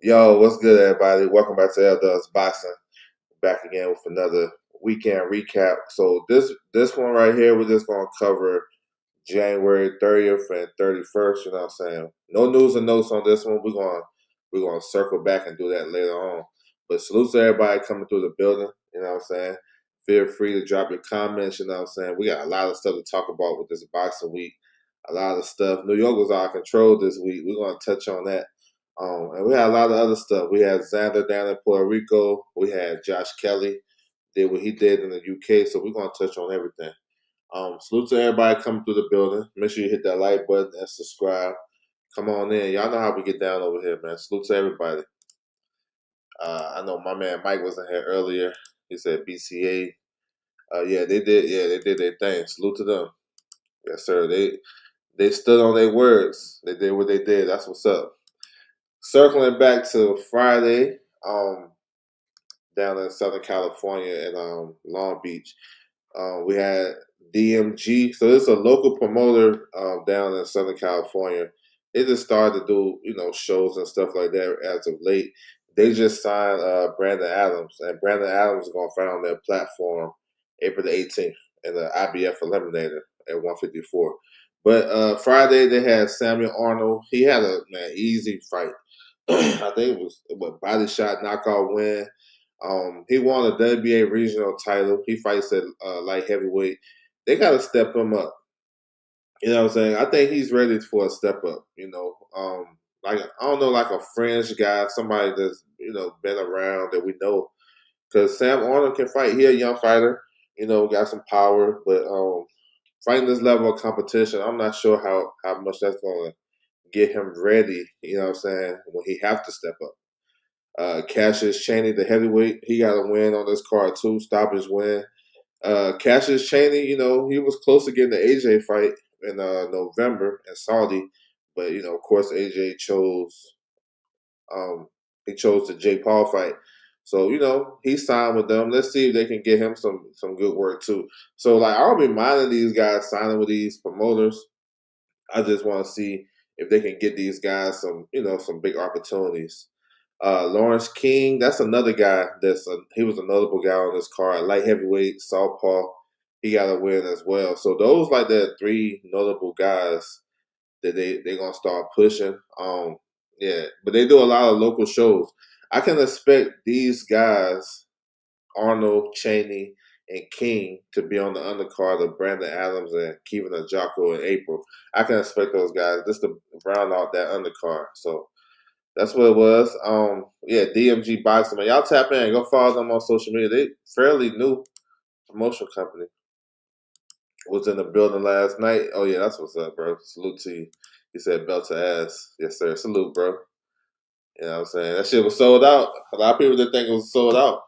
Yo, what's good, everybody? Welcome back to L Does Boxing. Back again with another weekend recap. So this one right here, we're just gonna cover January 30th and 31st. You know what I'm saying? No news and notes on this one. We're gonna circle back and do that later on. But salute to everybody coming through the building. You know what I'm saying? Feel free to drop your comments. You know what I'm saying? We got a lot of stuff to talk about with this boxing week. A lot of stuff. New York was out of control this week. We're gonna touch on that. And we had a lot of other stuff. We had Xander down in Puerto Rico. We had Josh Kelly did what he did in the UK. So we're gonna touch on everything. Salute to everybody coming through the building. Make sure you hit that like button and subscribe. Come on in. Y'all know how we get down over here, man. Salute to everybody. I know my man Mike was in here earlier. He said BCA. Yeah, they did. Yeah, they did their thing. Salute to them. Yes, sir. They stood on their words. They did what they did. That's what's up. Circling back to Friday, down in Southern California at Long Beach. We had DMG. So it's a local promoter down in Southern California. They just started to do, shows and stuff like that as of late. They just signed Brandon Adams, and Brandon Adams is going to fight on their platform April the 18th in the IBF Eliminator at 154. But Friday they had Samuel Arnold. He had a easy fight. I think it was body shot knockout win. He won a WBA regional title. He fights at light heavyweight. They got to step him up. You know what I'm saying? I think he's ready for a step up. Like I don't know, like a French guy, somebody that's been around that we know. Because Sam Arnold can fight. He a young fighter. Got some power, but fighting this level of competition, I'm not sure how much that's going to get him ready. You know what I'm saying? When he have to step up. Cassius Chaney, the heavyweight, he got a win on this card too. Stoppage win. Cassius Chaney, he was close to getting the AJ fight in November in Saudi, but of course, AJ chose the Jake Paul fight. So he signed with them. Let's see if they can get him some good work too. So like I don't be minding these guys signing with these promoters. I just want to see if they can get these guys some big opportunities. Lawrence King, that's another guy. He was a notable guy on this card. Light heavyweight, southpaw. He got a win as well. So those like the three notable guys that they're gonna start pushing. Yeah, but they do a lot of local shows. I can expect these guys, Arnold, Cheney, and King, to be on the undercard of Brandon Adams and Kevin Ajako in April. I can expect those guys just to round out that undercard. So that's what it was. Yeah, DMG Boxing, man. Y'all tap in. Go follow them on social media. They fairly new promotional company. Was in the building last night. Oh, yeah, that's what's up, bro. Salute to you. He said belt to ass. Yes, sir. Salute, bro. You know what I'm saying? That shit was sold out. A lot of people didn't think it was sold out.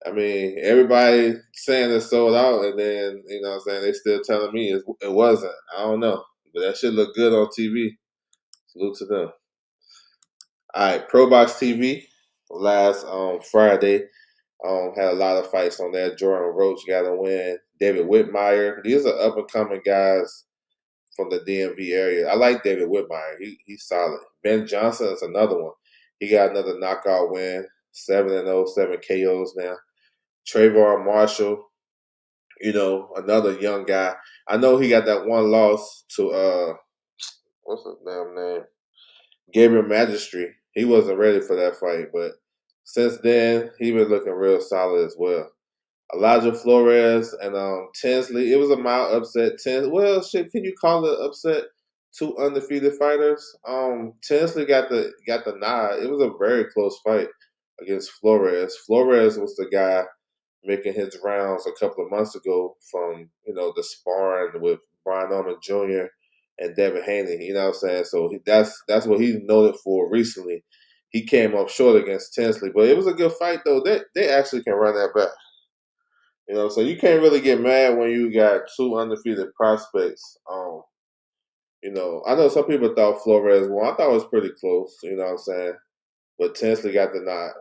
I mean, everybody saying it's sold out, and then, what I'm saying, they still telling me it wasn't. I don't know. But that shit looked good on TV. Salute to them. All right, Pro Box TV last Friday had a lot of fights on there. Jordan Roach got a win. David Whitmire. These are up and coming guys from the DMV area. I like David Whitmire. He's solid. Ben Johnson is another one. He got another knockout win. 7-0, 7 KOs now. Trayvon Marshall, another young guy. I know he got that one loss to what's his damn name? Gabriel Magistri. He wasn't ready for that fight, but since then he been looking real solid as well. Elijah Flores and Tinsley. It was a mild upset. Well, shit, can you call it upset? Two undefeated fighters. Tinsley got the nod. It was a very close fight against Flores. Flores was the guy making his rounds a couple of months ago from the sparring with Brian Norman Jr. and Devin Haney. You know what I'm saying? So that's what he's noted for recently. He came up short against Tinsley, but it was a good fight though. They actually can run that back. So you can't really get mad when you got two undefeated prospects. I know some people thought Flores won. I thought it was pretty close. You know what I'm saying? But Tinsley got the nod.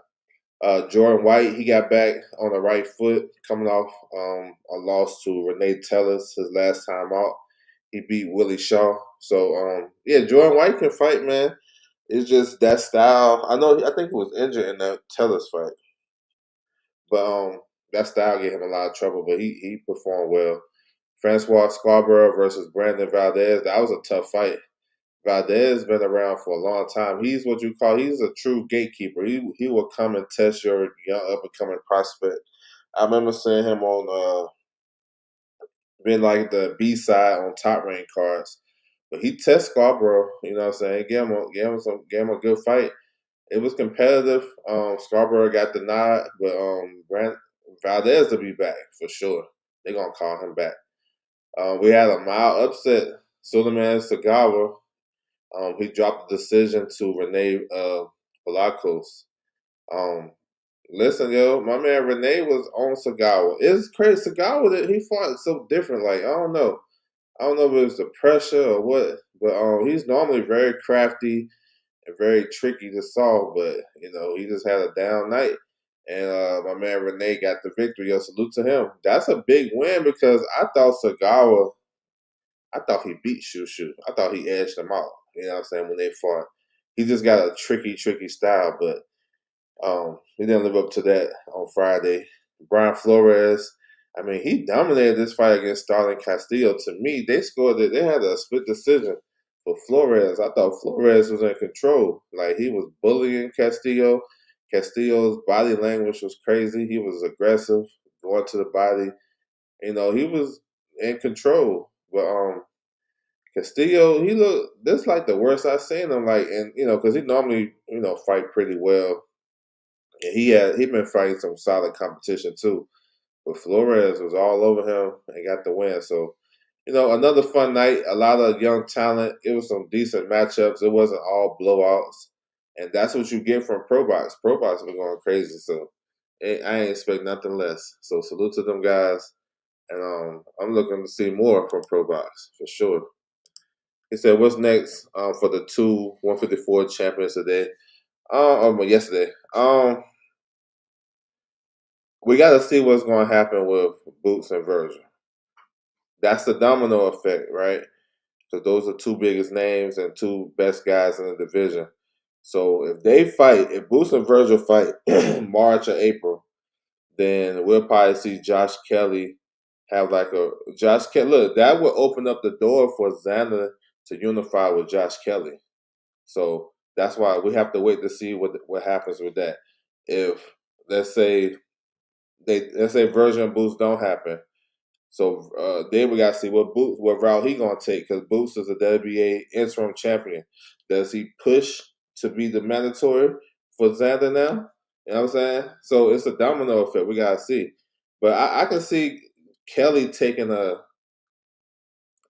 Jordan White, he got back on the right foot, coming off a loss to Renee Tellis his last time out. He beat Willie Shaw. So yeah, Jordan White can fight, man. It's just that style. I think he was injured in that Tellis fight, but that style gave him a lot of trouble. But he performed well. Francois Scarborough versus Brandon Valdez. That was a tough fight. Valdez been around for a long time. He's he's a true gatekeeper. He will come and test your young up and coming prospect. I remember seeing him on being like the B side on Top Rank cards. But he tests Scarborough, you know what I'm saying? Gave him a good fight. It was competitive. Scarborough got the nod, but Valdez will be back for sure. They're gonna call him back. We had a mild upset. Suleiman Sagawa. He dropped the decision to Renee Balakos. Um, Listen, yo, my man Renee was on Sagawa. It's crazy. Sagawa that he fought so different. Like I don't know. I don't know if it was the pressure or what, but he's normally very crafty and very tricky to solve. But he just had a down night, and my man Renee got the victory. Yo, salute to him. That's a big win because I thought he beat Shushu. I thought he edged him out. You know what I'm saying? When they fought, he just got a tricky style, but he didn't live up to that on Friday. Brian Flores, I mean, he dominated this fight against Starling Castillo. To me, they scored it. They had a split decision for Flores. I thought Flores was in control. Like he was bullying Castillo. Castillo's body language was crazy. He was aggressive, going to the body. He was in control. But Castillo, he looked that's like the worst I've seen him. Like, and because he normally fight pretty well, and he been fighting some solid competition too. But Flores was all over him and got the win. So, another fun night. A lot of young talent. It was some decent matchups. It wasn't all blowouts, and that's what you get from Pro Box. Pro Box been going crazy. So, I ain't expect nothing less. So, salute to them guys, and I'm looking to see more from Pro Box for sure. He said, "What's next for the two 154 champions today?" Yesterday. We got to see what's going to happen with Boots and Virgil. That's the domino effect, right? Because those are two biggest names and two best guys in the division. So if they fight, if Boots and Virgil fight March or April, then we'll probably see Josh Kelly have like a Josh Kelly. Look, that would open up the door for Xander to unify with Josh Kelly. So that's why we have to wait to see what happens with that. If let's say Virgil and Boots don't happen, so then we got to see what route he gonna take because Boots is a WBA interim champion. Does he push to be the mandatory for Xander now? You know what I'm saying? So it's a domino effect. We gotta see, but I can see Kelly taking a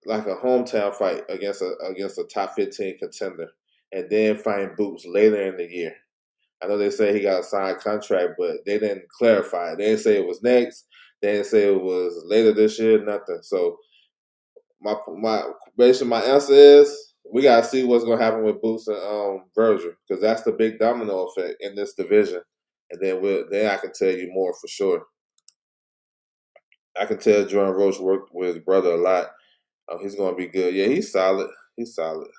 hometown fight against a top 15 contender, and then fighting Boots later in the year. I know they say he got a signed contract, but they didn't clarify. They didn't say it was next. They didn't say it was later this year. Nothing. So basically my answer is we gotta see what's gonna happen with Boots and Virgil because that's the big domino effect in this division, and then I can tell you more for sure. I can tell Jordan Roach worked with his brother a lot. He's gonna be good. Yeah, he's solid. He's solid.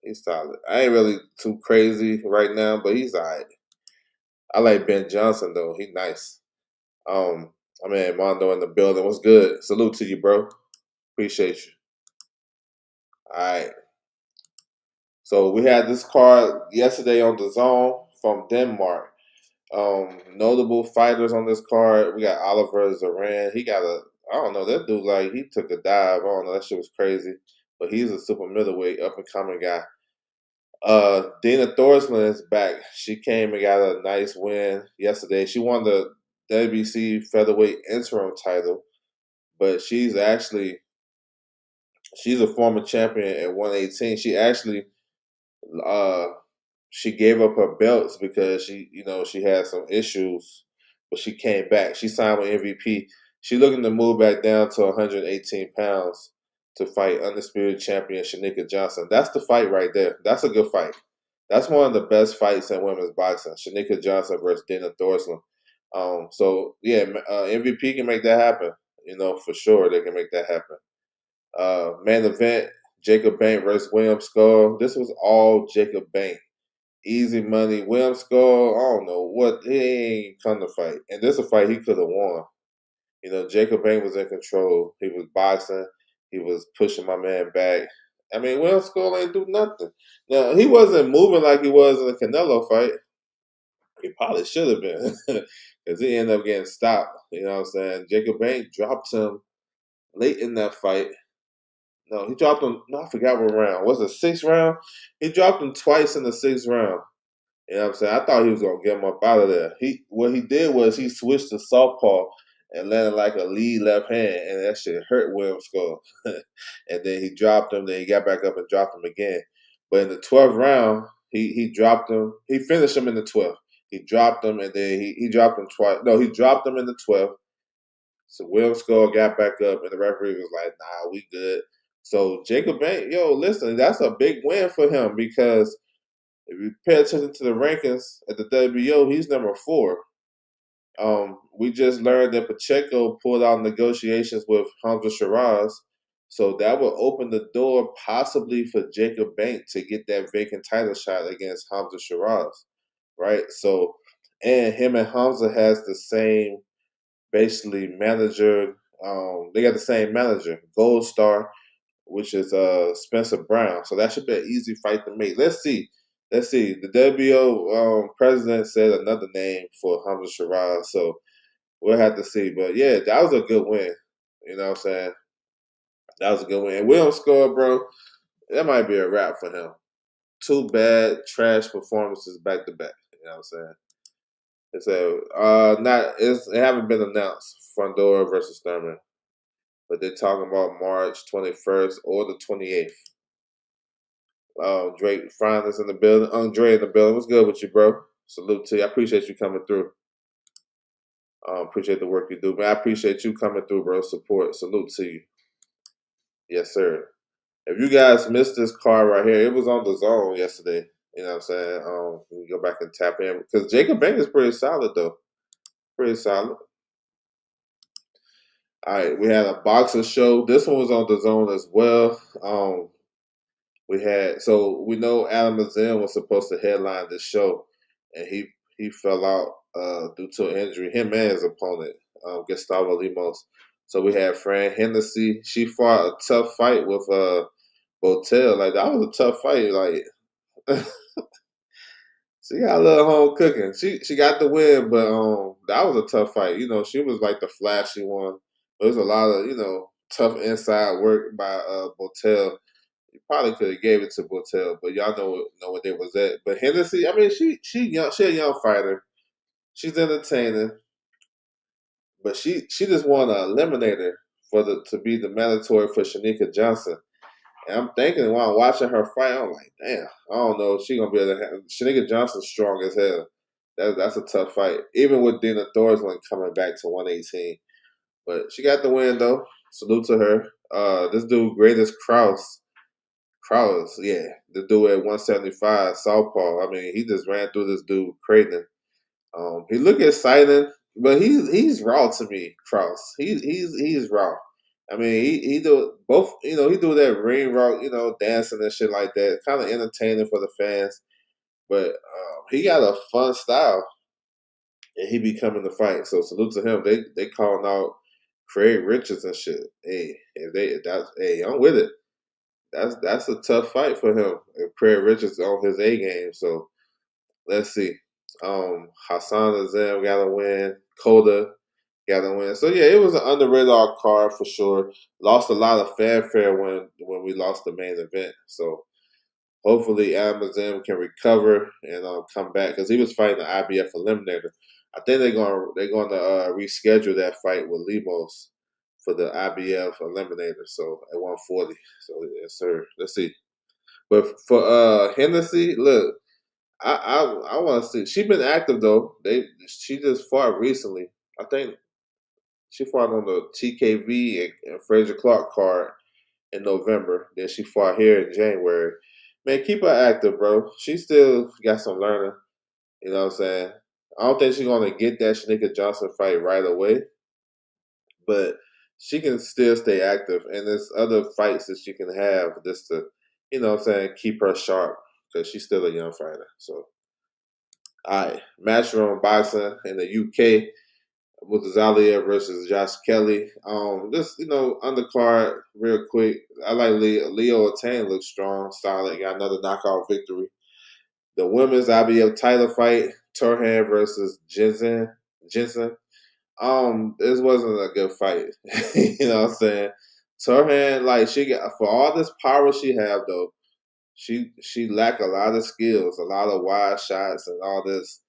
He's solid. I ain't really too crazy right now, but he's alright. I like Ben Johnson though. He's nice. I mean Mondo in the building. What's good? Salute to you, bro. Appreciate you. All right. So we had this card yesterday on the Zone from Denmark. Notable fighters on this card. We got Oliver Zaran. He got I don't know, that dude, like, he took a dive. I don't know, that shit was crazy. But he's a super middleweight, up and coming guy. Dina Thorsland is back. She came and got a nice win yesterday. She won the WBC featherweight interim title, but she's a former champion at 118. Uh she gave up her belts because she had some issues, but she came back. She signed with MVP. She's looking to move back down to 118 pounds to fight undisputed champion Shanika Johnson. That's the fight right there. That's a good fight. That's one of the best fights in women's boxing. Shanika Johnson versus Dana Thorsland. So yeah, MVP can make that happen. For sure they can make that happen. Main event: Jacob Bank versus William Skull. This was all Jacob Bank. Easy money. William Skull, I don't know what, he ain't come to fight. And this is a fight he could have won. Jacob Bank was in control. He was boxing. He was pushing my man back. I mean, William Skull ain't do nothing. Now, he wasn't moving like he was in the Canelo fight. He probably should have been. Because he ended up getting stopped. You know what I'm saying? Jacob Bank dropped him late in that fight. No, he dropped him. No, I forgot what round. Was it sixth round? He dropped him twice in the sixth round. You know what I'm saying? I thought he was gonna get him up out of there. What he did was he switched to southpaw and landed like a lead left hand, and that shit hurt Williams' skull. And then he dropped him. Then he got back up and dropped him again. But in the 12th round, he dropped him. He finished him in the 12th. He dropped him, and then he dropped him twice. No, he dropped him in the 12th. So Williams' skull got back up, and the referee was like, "Nah, we good." So Jacob Bank, listen, that's a big win for him because if you pay attention to the rankings at the WBO, he's number 4. We just learned that Pacheco pulled out negotiations with Hamza Shiraz, so that will open the door possibly for Jacob Bank to get that vacant title shot against Hamza Shiraz, right? So, and him and Hamza has the same, basically, manager. They got the same manager, Gold Star, which is Spencer Brown. So that should be an easy fight to make. Let's see. The WBO president said another name for Hamza Shiraz, so we'll have to see. But yeah, that was a good win. You know what I'm saying? That was a good win. And Williams scored, bro. That might be a wrap for him. 2 bad trash performances back to back. You know what I'm saying? It's it haven't been announced. Fundora versus Thurman, but they're talking about March 21st or the 28th. Drake Fine is in the building. Andre in the building. What's good with you, bro? Salute to you. I appreciate you coming through. Appreciate the work you do, man. I appreciate you coming through, bro. Support. Salute to you. Yes, sir. If you guys missed this card right here, it was on the Zone yesterday. You know what I'm saying? We go back and tap in because Jacob Bank is pretty solid though. Pretty solid. All right, we had a boxer show. This one was on the Zone as well. We know Adam Azim was supposed to headline this show, and he fell out due to an injury. Him and his opponent, Gustavo Limos. So we had Fran Hennessy. She fought a tough fight with Botel. Like, that was a tough fight. Like, she got a little home cooking. She got the win, but that was a tough fight. She was like the flashy one. There was a lot of tough inside work by Botel. You probably could have gave it to Botel, but y'all know what they was at. But Hennessy, I mean, she young, she a young fighter. She's entertaining, but she just won an eliminator to be the mandatory for Shanika Johnson. And I'm thinking while I'm watching her fight, I'm like, damn, I don't know if she gonna be able to. Shanika Johnson's strong as hell. That's a tough fight, even with Dina Thorsland coming back to 118. But she got the win though. Salute to her. This dude, Greatest Krause, yeah, the dude at 175, Southpaw. I mean, he just ran through this dude, Creighton. He looked exciting, but he's raw to me, Krause. He's raw. I mean, he do both. He do that ring rock, dancing and shit like that. Kind of entertaining for the fans, but he got a fun style, and he be coming to fight. So salute to him. They calling out Craig Richards and shit. Hey, I'm with it. That's a tough fight for him if Craig Richards on his A game. So let's see. Hassan Azam got to win. Coda got to win. So yeah, it was an under radar card for sure. Lost a lot of fanfare when we lost the main event. So hopefully Amazon can recover and come back because he was fighting the IBF eliminator. I think they're gonna reschedule that fight with Lemos for the IBF eliminator. So at 140. So yes, sir. Let's see. But for Hennessy, look, I want to see. She been active though. She just fought recently. I think she fought on the TKV and Fraser Clark card in November. Then she fought here in January. Man, keep her active, bro. She still got some learning. You know what I'm saying? I don't think she's gonna get that Shanika Johnson fight right away, but she can still stay active. And there's other fights that she can have just to, you know what I'm saying, keep her sharp because she's still a young fighter. So, all right, Matchroom Boxing in the UK with Zalia versus Josh Kelly. Just undercard real quick. I like Leo Attain looks strong, solid, got another knockout victory. The women's IBF title fight, Turhan versus Jensen. This wasn't a good fight. You know what I'm saying? Turhan, like she got for all this power she have though, she lacked a lot of skills, a lot of wide shots and all this.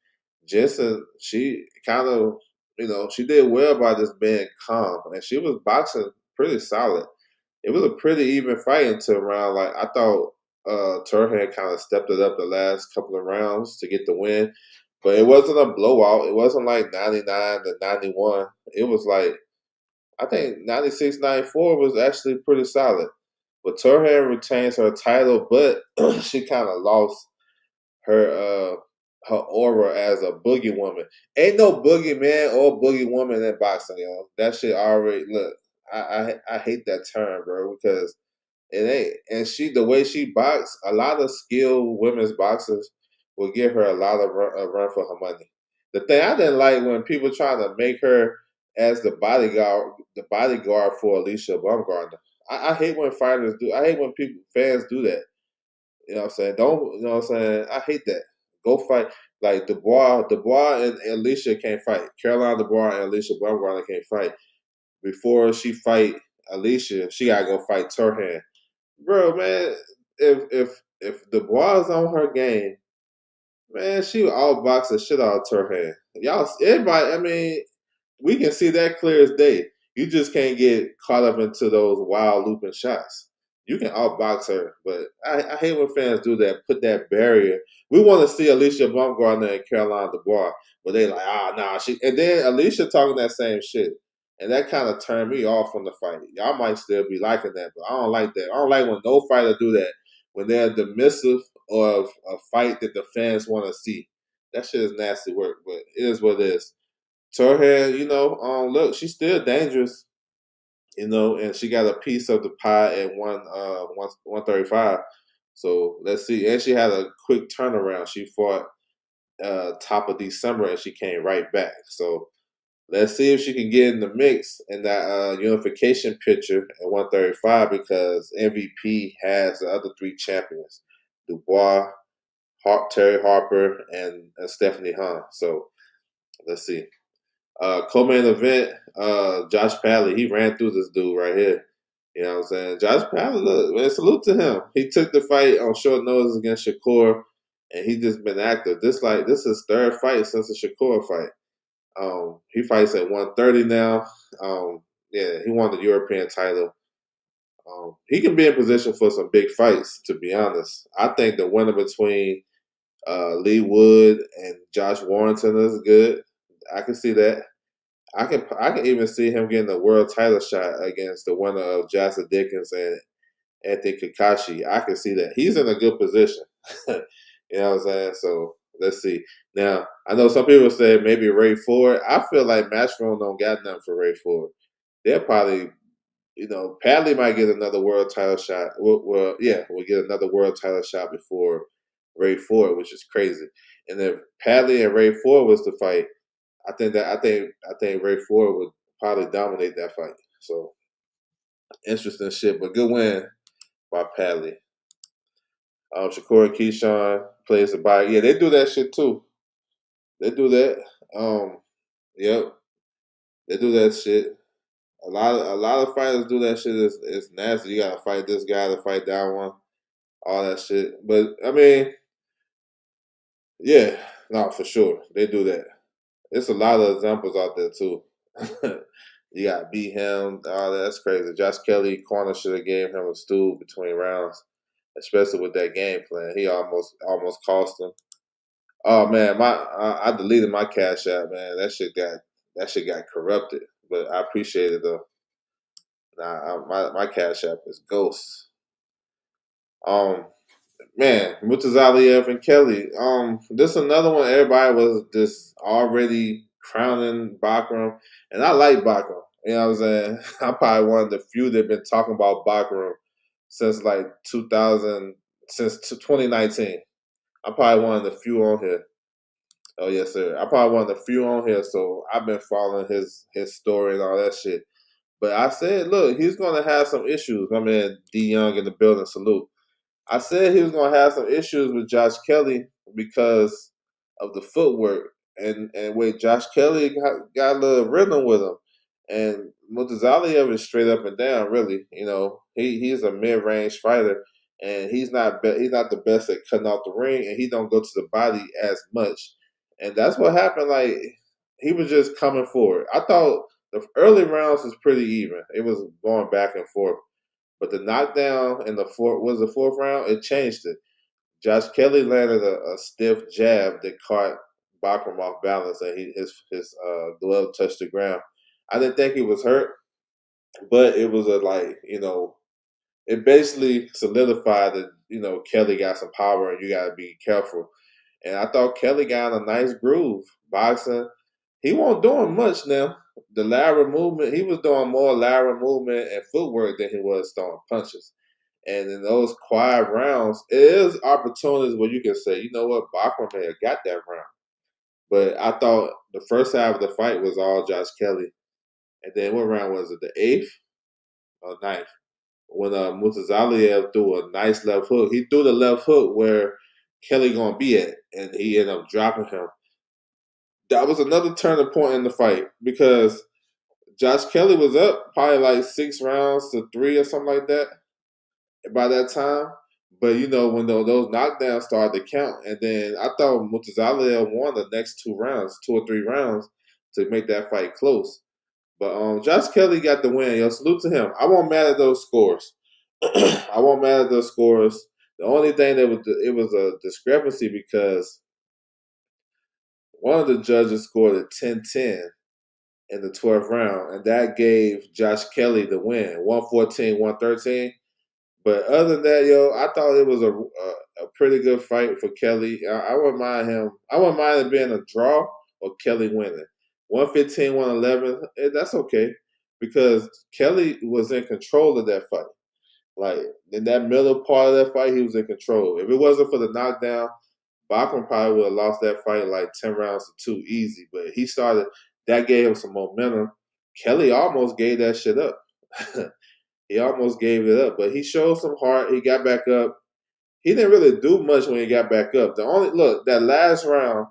Jensen, she kind of, she did well by just being calm, and she was boxing pretty solid. It was a pretty even fight until around like I thought. Turhan kind of stepped it up the last couple of rounds to get the win, but it wasn't a blowout. It wasn't like 99-91. It was like I think 96-94 was actually pretty solid. But Turhan retains her title, but she kind of lost her her aura as a boogie woman. Ain't no boogie man or boogie woman in boxing, yo. That shit already look. I hate that term, bro, because it ain't. And the way she box, a lot of skilled women's boxers will give her a lot of a run for her money. The thing I didn't like when people trying to make her as the bodyguard for Alicia Baumgartner. I hate when fighters do. I hate when fans do that. You know what I'm saying? Don't you know what I'm saying? I hate that. Go fight like Dubois and Alicia can't fight. Caroline Dubois and Alicia Baumgartner can't fight. Before she fight Alicia, she gotta go fight Turhan. Bro, man, if Dubois is on her game, man, she would outbox the shit out of Turhan. Y'all, everybody. I mean, we can see that clear as day. You just can't get caught up into those wild looping shots. You can outbox her, but I hate when fans do that. Put that barrier. We want to see Alicia Baumgartner and Caroline Dubois, but they like, nah, she. And then Alicia talking that same shit, and that kind of turned me off from the fight. Y'all might still be liking that, but I don't like that. I don't like when no fighter do that when they're dismissive of a fight that the fans want to see. That shit is nasty work, but it is what it is. Turhan, look, she's still dangerous, and she got a piece of the pie at 135. So let's see. And she had a quick turnaround. She fought top of December and she came right back. So let's see if she can get in the mix in that unification picture at 135 because MVP has the other three champions: Dubois, Terry Harper, and Stephanie Hahn. So let's see. Co-main event, Josh Padley, he ran through this dude right here. You know what I'm saying? Josh Padley, look, man, salute to him. He took the fight on short notice against Shakur, and he just been active. This is his third fight since the Shakur fight. He fights at 130 now. Yeah, he won the European title. He can be in position for some big fights, to be honest. I think the winner between Lee Wood and Josh Warrington is good. I can see that. I can even see him getting a world title shot against the winner of Jassa Dickens and Anthony Kakashi. I can see that. He's in a good position. You know what I'm saying? So let's see. Now, I know some people say maybe Ray Ford. I feel like Matchroom don't got nothing for Ray Ford. They'll probably, Padley might get another world title shot. We'll get another world title shot before Ray Ford, which is crazy. And if Padley and Ray Ford was to fight, I think Ray Ford would probably dominate that fight. So interesting shit, but good win by Padley. Shakur Keyshawn plays the bike. Yeah, they do that shit too. They do that. Yep, they do that shit. A lot of fighters do that shit. It's nasty. You gotta fight this guy to fight that one. All that shit. But I mean, yeah, no, for sure they do that. There's a lot of examples out there too. You got beat him. All that. That's crazy. Josh Kelly corner should have gave him a stool between rounds, especially with that game plan. He almost cost him. Oh man, I deleted my Cash App, man. That shit got corrupted, but I appreciate it though. Nah, my Cash App is ghost. Um, Man, Mutazaliev and Kelly. This another one. Everybody was just already crowning Bachram, and I like Bachram. You know what I'm saying? I'm probably one of the few that been talking about Bachram since like 2000, since 2019. I'm probably one of the few on here. Oh yes, sir. I'm probably one of the few on here, so I've been following his story and all that shit. But I said, look, he's gonna have some issues. I mean, D Young in the building. Salute. I said he was going to have some issues with Josh Kelly because of the footwork and wait, Josh Kelly got a little rhythm with him, and Mutazaliev is straight up and down. Really, he's a mid range fighter, and he's not the best at cutting out the ring, and he don't go to the body as much, and that's what happened. Like he was just coming forward. I thought the early rounds was pretty even. It was going back and forth. But the knockdown in the fourth round, it changed it. Josh Kelly landed a stiff jab that caught Bachram off balance, and his glove touched the ground. I didn't think he was hurt, but it was it basically solidified that Kelly got some power, and you got to be careful. And I thought Kelly got in a nice groove boxing. He wasn't doing much now. The lateral movement, he was doing more lateral movement and footwork than he was throwing punches. And in those quiet rounds, it is opportunities where you can say, you know what, Bachman may have got that round. But I thought the first half of the fight was all Josh Kelly. And then what round was it? The eighth or ninth? When Mutazaliev threw a nice left hook. He threw the left hook where Kelly gonna be at, and he ended up dropping him. That was another turning point in the fight because Josh Kelly was up probably like 6 rounds to 3 or something like that by that time. But when those knockdowns started to count, and then I thought Mutazaliev won the next 2 rounds, 2 or 3 rounds, to make that fight close. But Josh Kelly got the win. Yo, salute to him. I won't mad at those scores. I won't mad at those scores. The only thing that it was a discrepancy because one of the judges scored a 10-10 in the 12th round, and that gave Josh Kelly the win, 114-113. But other than that, yo, I thought it was a pretty good fight for Kelly. I wouldn't mind him. I wouldn't mind it being a draw or Kelly winning. 115-111, that's okay because Kelly was in control of that fight. Like in that middle part of that fight, he was in control. If it wasn't for the knockdown, Bachman probably would have lost that fight like 10 rounds to 2 easy. But he started, that gave him some momentum. Kelly almost gave that shit up. He almost gave it up, but he showed some heart. He got back up. He didn't really do much when he got back up. The only look that last round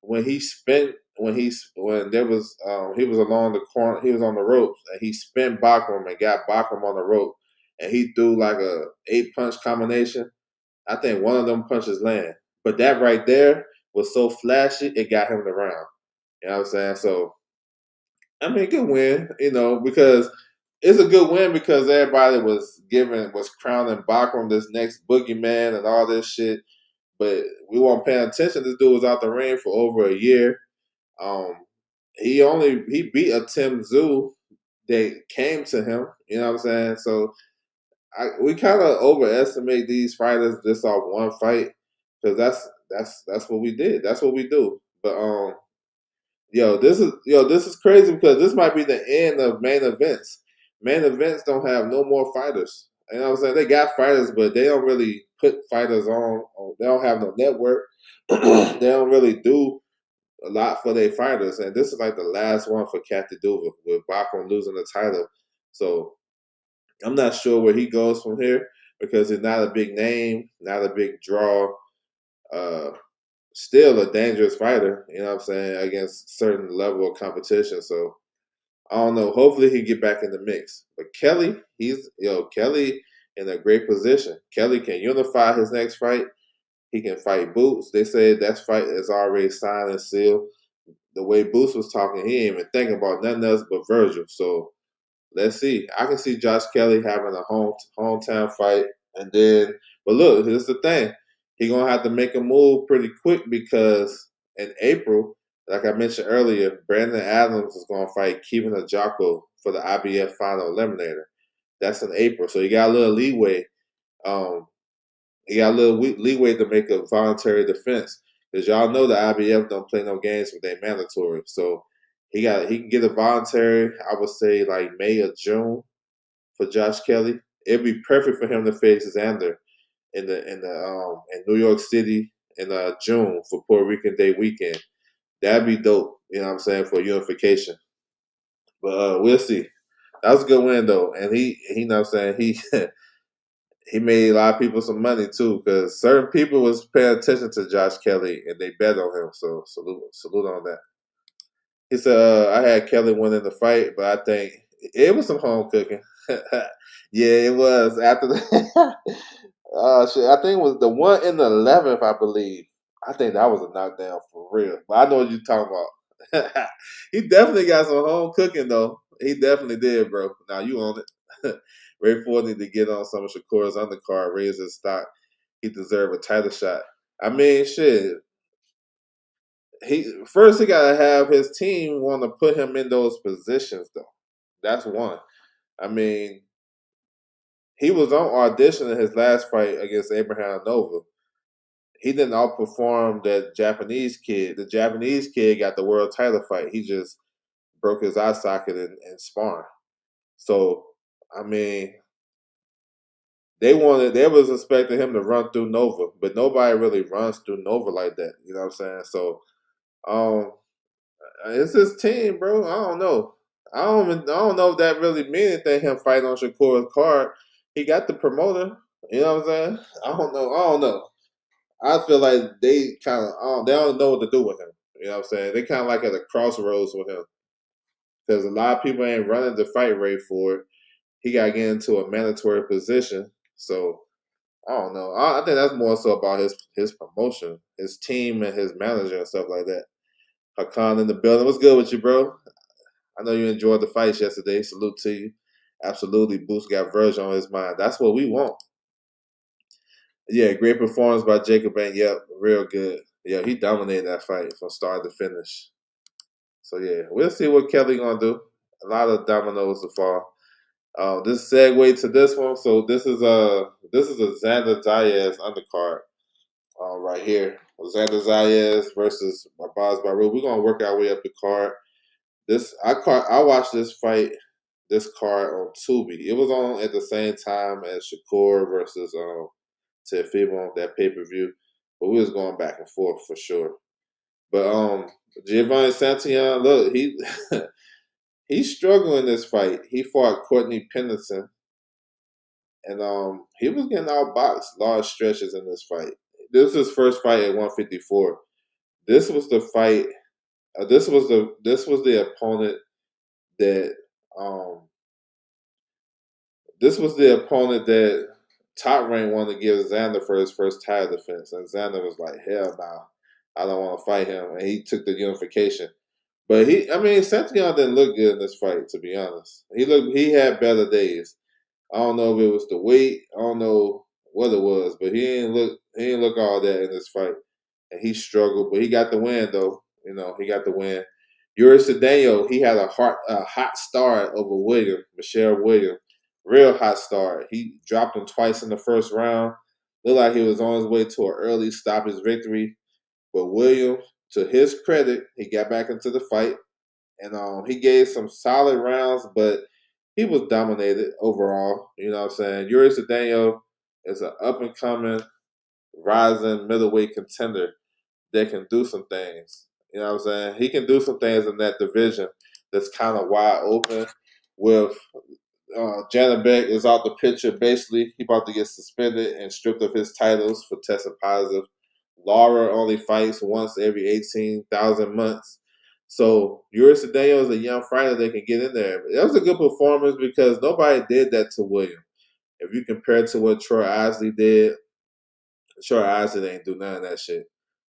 when he spent when there was he was along the corner, he was on the ropes and he spent Bachram and got Bachram on the rope and he threw like a 8 punch combination. I think one of them punches land, but that right there was so flashy it got him the round. You know what I'm saying? So I mean, good win, because it's a good win because everybody was crowning Bachram this next boogeyman and all this shit. But we weren't paying attention. This dude was out the ring for over a year. Um, he beat a Tim Zoo that came to him. You know what I'm saying? So we kind of overestimate these fighters just off one fight because that's what we did. That's what we do. But this is crazy because this might be the end of main events. Main events don't have no more fighters. You know what I'm saying? They got fighters, but they don't really put fighters on. They don't have no network. They don't really do a lot for their fighters. And this is like the last one for Cat to do with Bachman losing the title. So I'm not sure where he goes from here because he's not a big name, not a big draw. Uh, Still a dangerous fighter, you know what I'm saying, against certain level of competition. So I don't know. Hopefully he get back in the mix. But Kelly, Kelly in a great position. Kelly can unify his next fight. He can fight Boots. They said that fight is already signed and sealed. The way Boots was talking, he ain't even thinking about nothing else but Virgil. So let's see. I can see Josh Kelly having a hometown fight, and then. But look, here's the thing: he gonna have to make a move pretty quick because in April, like I mentioned earlier, Brandon Adams is gonna fight Kevin Ajako for the IBF Final Eliminator. That's in April, so you got a little leeway. Um, you got a little leeway to make a voluntary defense because y'all know the IBF don't play no games with their mandatory. So he can get a voluntary. I would say like May or June for Josh Kelly. It'd be perfect for him to face Xander in New York City in June for Puerto Rican Day weekend. That'd be dope. You know what I'm saying, for unification. But we'll see. That was a good win though, and he you know what I'm saying, he made a lot of people some money too because certain people was paying attention to Josh Kelly and they bet on him. So salute on that. He said, I had Kelly winning the fight, but I think it was some home cooking. Yeah, it was. After the shit, I think it was the one in the 11th, I believe. I think that was a knockdown for real. But I know what you're talking about. He definitely got some home cooking, though. He definitely did, bro. Now you own it. Ray Ford need to get on some of Shakur's undercard, raise his stock. He deserve a title shot. I mean, shit, he gotta have his team want to put him in those positions though. That's one. I mean, he was on audition in his last fight against Abraham Nova. He didn't outperform that Japanese kid. The Japanese kid got the world title fight. He just broke his eye socket in sparring. So I mean, they was expecting him to run through Nova, but nobody really runs through Nova like that. You know what I'm saying? So um it's his team, bro. I don't know. I don't know if that really means anything. Him fighting on Shakur's card, he got the promoter. You know what I'm saying? I don't know. I don't know. I feel like they kind of they don't know what to do with him. You know what I'm saying? They kind of like at a crossroads with him because a lot of people ain't running the fight rate for it. He got to get into a mandatory position. So I don't know. I think that's more so about his promotion, his team, and his manager and stuff like that. Hakan in the building. What's good with you, bro? I know you enjoyed the fights yesterday. Salute to you. Absolutely. Boost got Virgil on his mind. That's what we want. Yeah, great performance by Jacob Bank. Yep, real good. Yeah, he dominated that fight from start to finish. So yeah, we'll see what Kelly gonna do. A lot of dominoes to fall. This segue to this one. So this is a Xander Zayas undercard right here. Xander Zayas versus Marbaz Baru. We're gonna work our way up the card. I watched this fight, this card on Tubi. It was on at the same time as Shakur versus Teofimo, that pay per view. But we was going back and forth for sure. But Giovanni Santillan, look, he's struggling this fight. He fought Courtney Pennington, and he was getting outboxed large stretches in this fight. This was his first fight at 154. This was the fight. This was the opponent that um this was the opponent that Top Rank wanted to give Xander for his first title defense, and Xander was like, "Hell no, I don't want to fight him," and he took the unification. But I mean, Santiago didn't look good in this fight, to be honest. He had better days. I don't know if it was the weight, I don't know what it was, but he didn't look all that in this fight, and he struggled, but he got the win though. You know, he got the win. Yuri Cedeno, he had a hot start over Michelle Williams, real hot start. He dropped him twice in the first round. Looked like he was on his way to an early stoppage victory, but Williams, to his credit, he got back into the fight, and he gave some solid rounds, but he was dominated overall. You know what I'm saying? Yuri Cedeno is an up and coming, rising middleweight contender that can do some things. You know what I'm saying? He can do some things in that division that's kind of wide open with Janabek is out the picture. Basically, he about to get suspended and stripped of his titles for testing positive. Lara only fights once every 18,000 months. So Yuri Cedeno is a young fighter that can get in there. That was a good performance because nobody did that to William. If you compare it to what Troy Isley did, Troy Isley didn't do none of that shit.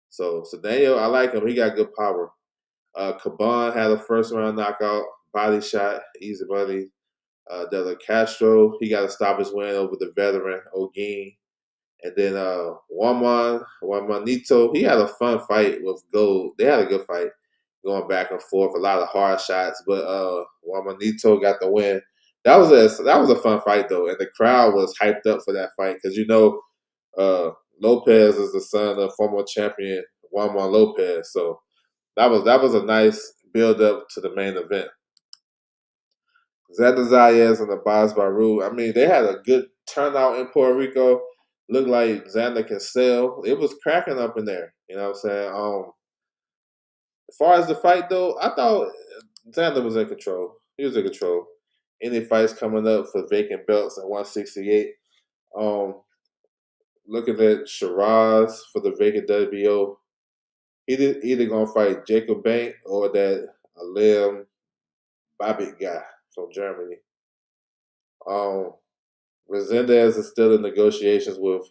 So Cedeno, I like him. He got good power. Caban had a first round knockout, body shot, easy money. De La Castro, he got to stop his win over the veteran Ogin. And then Juanito, he had a fun fight with Gold. They had a good fight going back and forth, a lot of hard shots, but Juanito got the win. That was a fun fight though, and the crowd was hyped up for that fight because Lopez is the son of former champion Juan Lopez, so that was a nice build up to the main event. Xander Zayas and Abbas Baru. I mean, they had a good turnout in Puerto Rico. Looked like Xander can sell. It was cracking up in there. You know what I'm saying? As far as the fight though, I thought Xander was in control. He was in control. Any fights coming up for vacant belts at 168. Um, Looking at Shiraz for the vacant WBO. Either gonna fight Jacob Bank or that Alim Babbitt guy from Germany. Um, Resendez is still in negotiations with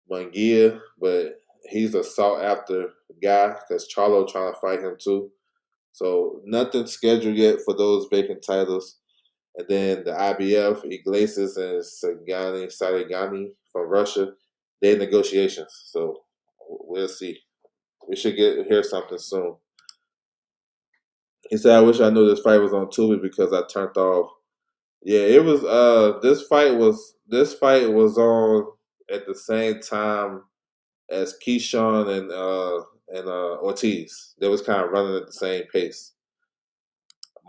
Munguia, but he's a sought after guy because Charlo trying to fight him too. So nothing scheduled yet for those vacant titles. And then the IBF, Iglesias and Sarigani from Russia, they in negotiations. So we'll see. We should hear something soon. He said, "I wish I knew this fight was on Tubi because I turned off." Yeah, it was. This fight was on at the same time as Keyshawn and Ortiz. They was kind of running at the same pace.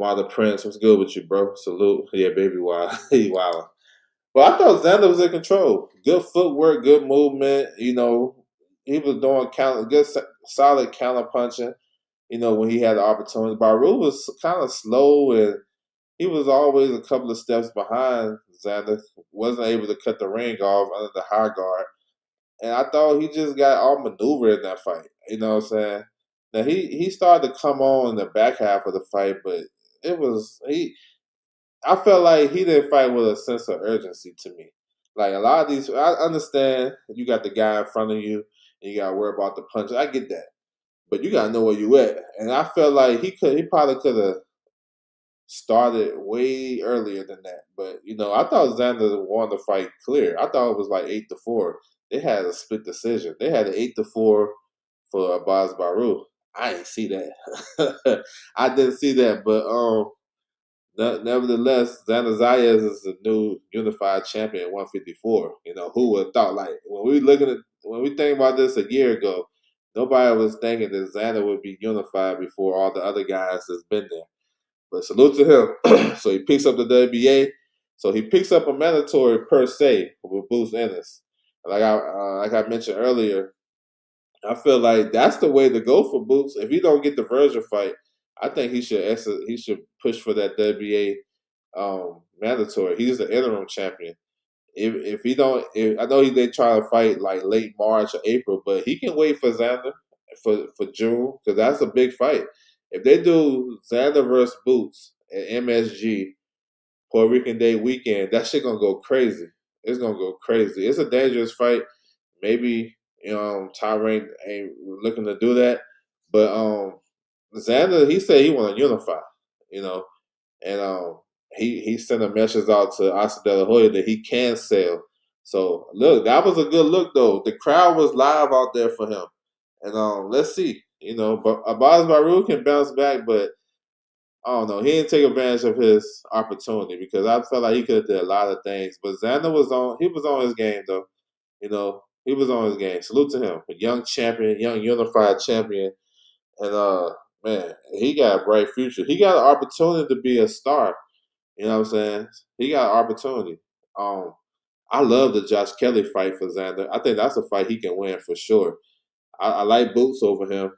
Marlon Prince, what's good with you, bro? Salute. Yeah, baby, wild. He wild. But I thought Xander was in control. Good footwork, good movement. He was doing solid counter punching. When he had the opportunity. Baru was kind of slow and he was always a couple of steps behind Xander. Wasn't able to cut the ring off under the high guard. And I thought he just got all maneuvered in that fight. You know what I'm saying? Now he started to come on in the back half of the fight, but it was he. I felt like he didn't fight with a sense of urgency to me. Like a lot of these, I understand you got the guy in front of you and you got to worry about the punch. I get that, but you got to know where you at. And I felt like he probably could have started way earlier than that. But I thought Xander won the fight clear. I thought it was like 8-4. They had a split decision. They had an 8-4 for Abbas Baru. I didn't see that. I didn't see that, but nevertheless, Xander Zayas is the new unified champion at 154. Who would have thought? Like when we think about this a year ago, nobody was thinking that Xander would be unified before all the other guys that's been there. But salute to him. So he picks up the WBA. So he picks up a mandatory per se with Boots Ennis. Like I mentioned earlier, I feel like that's the way to go for Boots. If he don't get the Virgil fight, I think he should push for that WBA mandatory. He's the interim champion. If he don't, I know they try to fight like late March or April, but he can wait for Xander for June because that's a big fight. If they do Xander versus Boots at MSG Puerto Rican Day weekend, that shit gonna go crazy. It's gonna go crazy. It's a dangerous fight. Maybe Tyrann ain't looking to do that, but Xander he said he want to unify. You know, and he sent a message out to Oscar De La Hoya that he can sell. So look, that was a good look though. The crowd was live out there for him, and let's see. But Abbas Baru can bounce back, but I don't know. He didn't take advantage of his opportunity because I felt like he could have did a lot of things. But Xander was on. He was on his game though. He was on his game. Salute to him, a young champion, young unified champion, and man, he got a bright future. He got an opportunity to be a star. You know what I'm saying? He got an opportunity. Um, I love the Josh Kelly fight for Xander. I think that's a fight he can win for sure. I like Boots over him.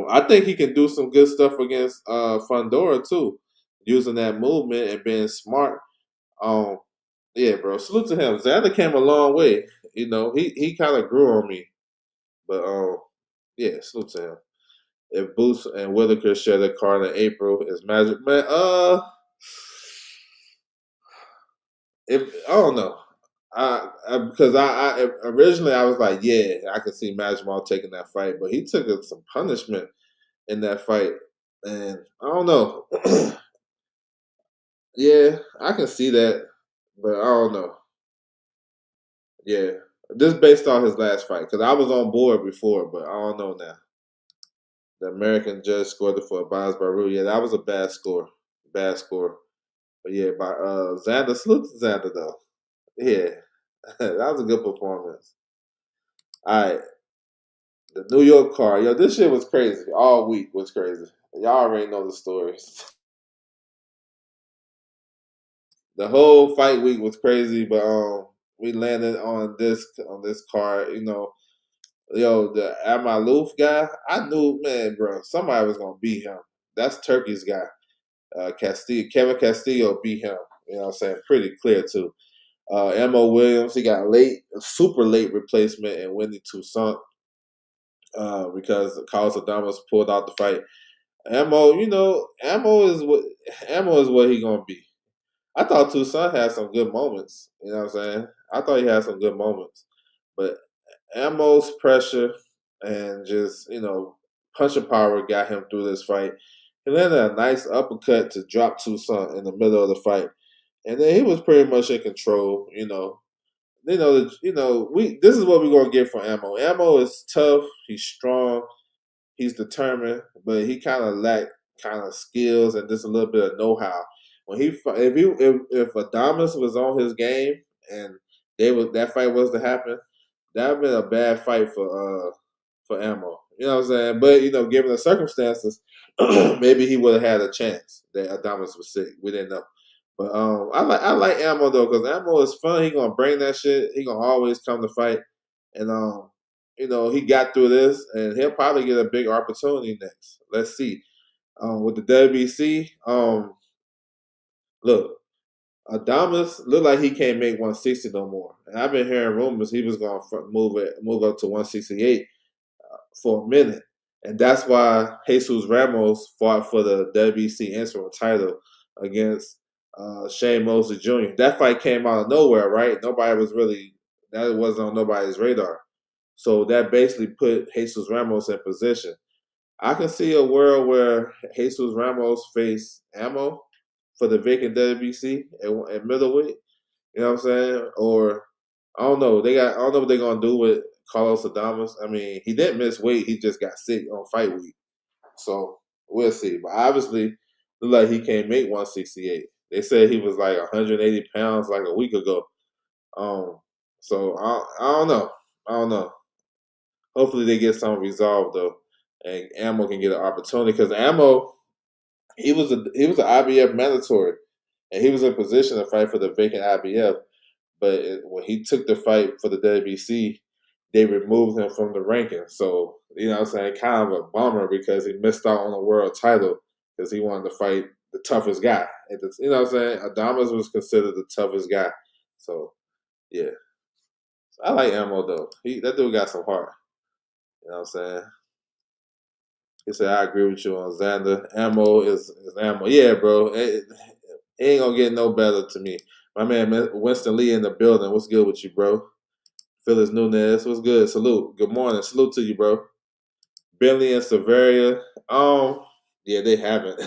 I think he can do some good stuff against Fundora too, using that movement and being smart. Um, yeah, bro. Salute to him. Xander came a long way. He kind of grew on me, but yeah, salute to him. If Boots and Whitaker share the card in April, is Magic man? If I don't know, because I originally I was like, yeah, I could see Magic Mall taking that fight, but he took some punishment in that fight, and I don't know. Yeah, I can see that, but I don't know. Yeah, just based on his last fight, because I was on board before, but I don't know now. The American judge scored it for Abbas Baru. Yeah, that was a bad score. Bad score. But yeah, by Xander, salute to Xander though. Yeah, that was a good performance. All right, the New York car. Yo, this shit was crazy. All week was crazy. Y'all already know the stories. The whole fight week was crazy, but we landed on this card. Yo, the Amaluf guy. I knew, man, bro, somebody was gonna beat him. That's Turkey's guy. Castillo, Kevin Castillo beat him. You know what I'm saying? Pretty clear too. Mo Williams, he got super late replacement in Wendy Toussaint because Carlos Adames pulled out the fight. Ammo is what he gonna be. I thought Toussaint had some good moments. You know what I'm saying? I thought he had some good moments, but Ammo's pressure and just punching power got him through this fight. He landed a nice uppercut to drop Toussaint in the middle of the fight, and then he was pretty much in control. We this is what we're gonna get from Ammo. Ammo is tough. He's strong. He's determined, but he kind of lacked kind of skills and just a little bit of know-how. When if Adamas was on his game and that fight was to happen, that would have been a bad fight for Ammo. You know what I'm saying? But given the circumstances, maybe he would have had a chance that Adamas was sick. We didn't know. But I like Ammo though because Ammo is fun. He gonna bring that shit. He gonna always come to fight, and he got through this, and he'll probably get a big opportunity next. Let's see. With the WBC, look, Adamas looked like he can't make 160 no more, and I've been hearing rumors he was gonna move up to 168 for a minute, and that's why Jesus Ramos fought for the WBC interim title against Shane Mosley Jr. That fight came out of nowhere, right? That wasn't on nobody's radar. So that basically put Jesus Ramos in position. I can see a world where Jesus Ramos face Ammo for the vacant WBC at middleweight. You know what I'm saying? Or I don't know. I don't know what they're gonna do with Carlos Adames. I mean, he didn't miss weight. He just got sick on fight week. So we'll see. But obviously, look like he can't make 168. They said he was like 180 pounds like a week ago. Um, so I don't know. I don't know. Hopefully they get something resolved though, and Ammo can get an opportunity because Ammo he was an IBF mandatory, and he was in position to fight for the vacant IBF. But when he took the fight for the WBC, they removed him from the ranking. So what I'm saying, kind of a bummer because he missed out on a world title because he wanted to fight the toughest guy. What I'm saying, Adamas was considered the toughest guy. So yeah, I like Ammo though. That dude got some heart. You know what I'm saying? He said, I agree with you on Xander. Ammo is ammo. Yeah, bro. It ain't going to get no better to me. My man Winston Lee in the building. What's good with you, bro? Phyllis Nunez. What's good? Salute. Good morning. Salute to you, bro. Bentley and Severia. Yeah, they haven't.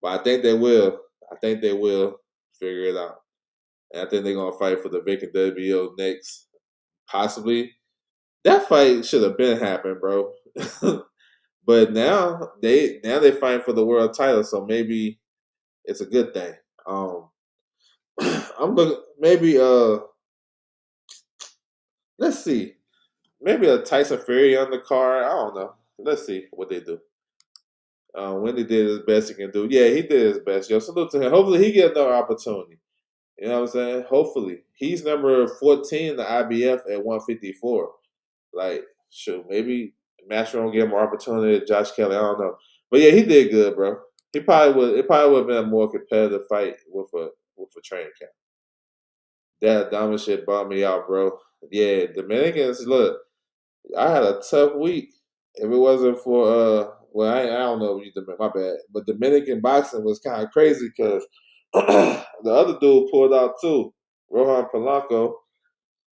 But I think they will. I think they will figure it out. And I think they're going to fight for the vacant WBO next. Possibly. That fight should have been happened, bro. But now they fighting for the world title, so maybe it's a good thing. I'm looking maybe let's see. Maybe a Tyson Fury on the card. I don't know. Let's see what they do. When he did his best he can do. Yeah, he did his best. Yo, salute to him. Hopefully he get another opportunity. You know what I'm saying? Hopefully. He's number 14 in the IBF at 154. Like, shoot, maybe Master will give him more opportunity to Josh Kelly. I don't know. But yeah, he did good, bro. It probably would have been a more competitive fight with a for training camp. That dumb shit bummed me out, bro. Yeah, Dominicans. Look, I had a tough week. If it wasn't for well, I don't know if you my bad, but Dominican boxing was kind of crazy because the other dude pulled out too, Rohan Polanco,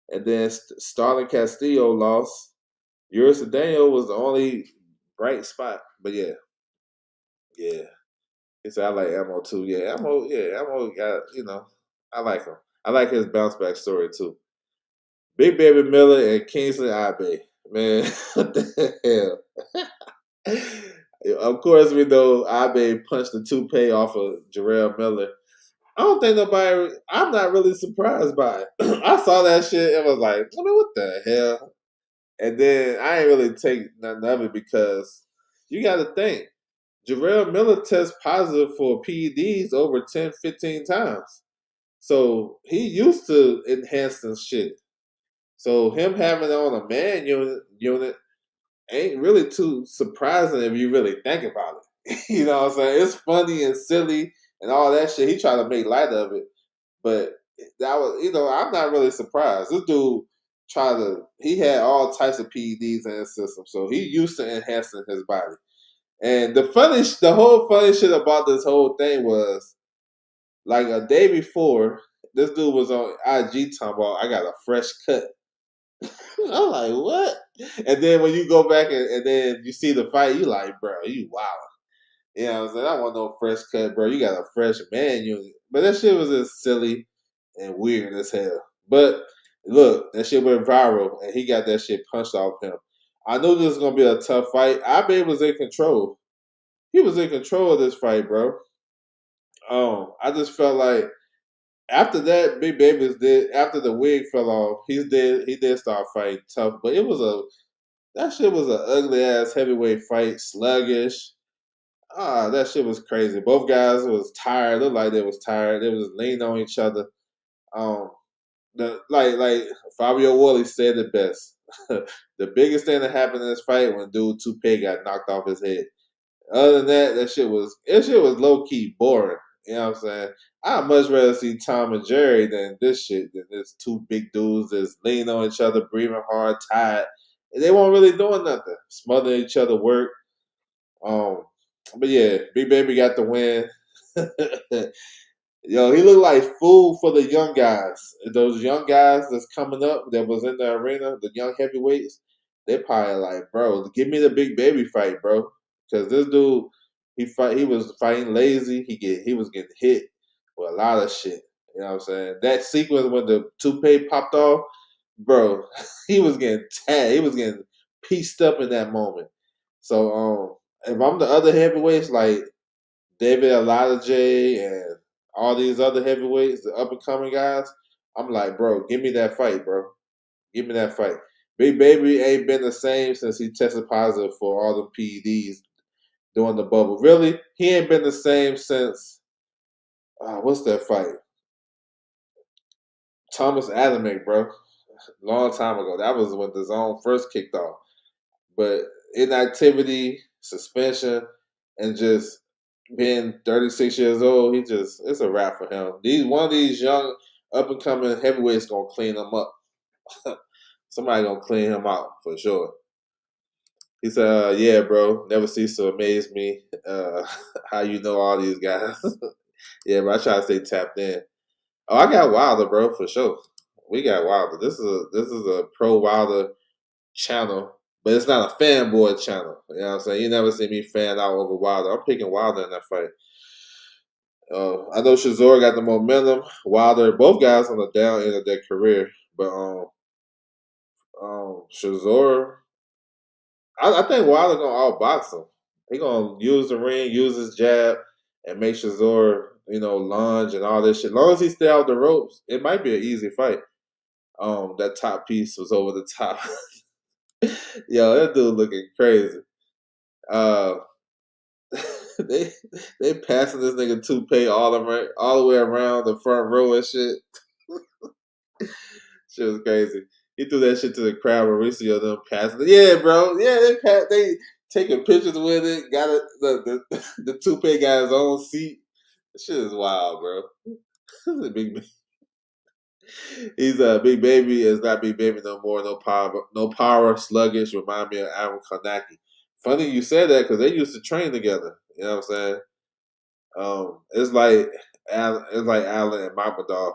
and then Starling Castillo lost. Yuri Daniel was the only bright spot, but yeah. He said I like Ammo too. Ammo got I like him. I like his bounce back story too. Big Baby Miller and Kingsley Abe. Man, what the hell? Of course, we know Abe punched the toupee off of Jarrell Miller. I don't think nobody. I'm not really surprised by it. I saw that shit and was like, I mean, what the hell? And then I ain't really take nothing of it because you got to think. Jarrell Miller tests positive for PEDs over 10, 15 times. So he used to enhancing shit. So him having it on a man unit ain't really too surprising if you really think about it. You know what I'm saying? It's funny and silly and all that shit. He tried to make light of it. But that was, I'm not really surprised. This dude he had all types of PEDs in his system. So he used to enhancing his body. And the whole funny shit about this whole thing was like a day before, this dude was on IG talking about I got a fresh cut. I'm like, what? And then when you go back and then you see the fight, you like, bro, you wild. You know what I'm saying? I want no fresh cut, bro. You got a fresh man unit. But that shit was just silly and weird as hell. But look, that shit went viral and he got that shit punched off him. I knew this was gonna be a tough fight. Abe was in control. He was in control of this fight, bro. I just felt like after that, Big Baby's did after the wig fell off, he did start fighting tough, but that shit was an ugly ass heavyweight fight, sluggish. That shit was crazy. Both guys was tired, looked like they was tired. They was leaning on each other. Um like Fabio Wally said it best. The biggest thing that happened in this fight when dude Toupee got knocked off his head. Other than that, that shit was low key boring. You know what I'm saying? I'd much rather see Tom and Jerry than this two big dudes that's leaning on each other, breathing hard, tired. And they weren't really doing nothing. Smothering each other work. Um but yeah, Big Baby got the win. Yo, he looked like food for the young guys. Those young guys that's coming up that was in the arena, the young heavyweights, they probably like, bro, give me the Big Baby fight, bro. Because this dude, he was fighting lazy. He was getting hit with a lot of shit. You know what I'm saying? That sequence when the toupee popped off, bro, he was getting tagged. He was getting pieced up in that moment. So if I'm the other heavyweights like David Aladaje and all these other heavyweights, the up and coming guys, I'm like, bro, give me that fight, bro. Give me that fight. Big Baby ain't been the same since he tested positive for all the PEDs during the bubble. Really, he ain't been the same since what's that fight? Thomas Adamek, bro. Long time ago. That was when the zone first kicked off. But inactivity, suspension, and just being 36 years old, it's a wrap for him. One of these young up and coming heavyweights gonna clean him up. Somebody gonna clean him out for sure. He said, "Yeah, bro, never cease to amaze me. How you know all these guys? Yeah, but I try to stay tapped in. Oh, I got Wilder, bro, for sure. We got Wilder. This is a pro Wilder channel, but it's not a fanboy channel. You know what I'm saying? You never see me fan out over Wilder. I'm picking Wilder in that fight. I know Shazor got the momentum. Wilder, both guys on the down end of their career, but Shazor, I think Wilder gonna outbox him. He gonna use the ring, use his jab, and make Shazor, lunge and all this shit. As long as he stay out the ropes, it might be an easy fight. That top piece was over the top. Yo, that dude looking crazy. Uh, they they passing this nigga toupee all the way around the front row and shit. Shit was crazy. He threw that shit to the crowd. Mauricio them passing it. Yeah, bro. Yeah, they taking pictures with it. Got it. The toupee got his own seat. This shit is wild, bro. Big He's a Big Baby is not Big Baby no more. No power, sluggish. Remind me of Aaron Karnacki. Funny you said that because they used to train together. You know what I'm saying? It's like Allen and Mamadov.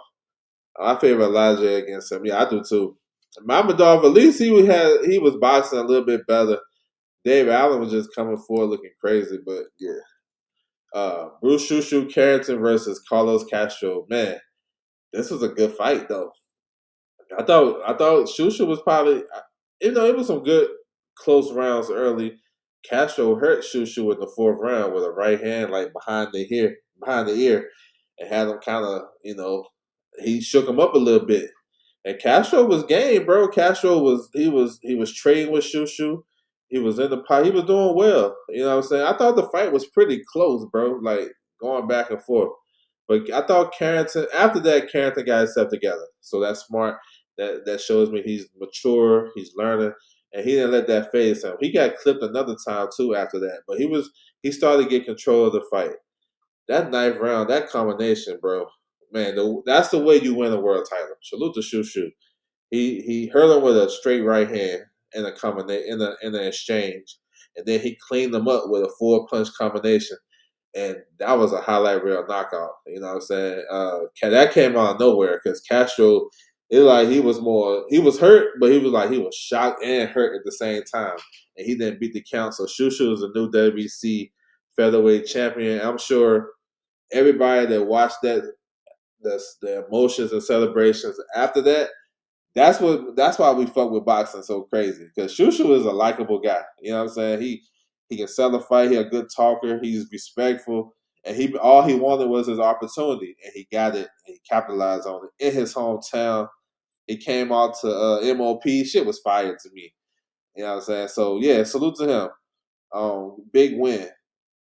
I favor Elijah against him. Yeah, I do too. Mamadov, at least he was boxing a little bit better. Dave Allen was just coming forward looking crazy, but yeah. Bruce Shushu Carrington versus Carlos Castro. Man, this was a good fight though. I thought Shusha was probably, it was some good close rounds early. Castro hurt Shusha in the fourth round with a right hand like behind the ear, and had him kind of he shook him up a little bit. And Castro was game, bro. Castro was trading with Shushu. He was in the pot. He was doing well. You know what I'm saying? I thought the fight was pretty close, bro. Like going back and forth. But I thought after that, Carrington got himself together. So that's smart. That shows me he's mature, he's learning, and he didn't let that phase him. He got clipped another time too after that, but he started to get control of the fight. That ninth round, that combination, bro, man, that's the way you win a world title. Salute to Shushu. He hurt him with a straight right hand in a combination in an exchange, and then he cleaned him up with a 4-punch combination, and that was a highlight reel knockout. You know what I'm saying? That came out of nowhere because Castro, he was hurt, but he was shocked and hurt at the same time, and he didn't beat the count. So Shushu is a new WBC featherweight champion. I'm sure everybody that watched the emotions and celebrations after that. That's why we fuck with boxing so crazy because Shushu is a likable guy. You know what I'm saying? He can sell a fight. He a good talker. He's respectful, and all he wanted was his opportunity, and he got it. And he capitalized on it in his hometown. He came out to MOP. Shit was fire to me. You know what I'm saying? So yeah, salute to him. Big win.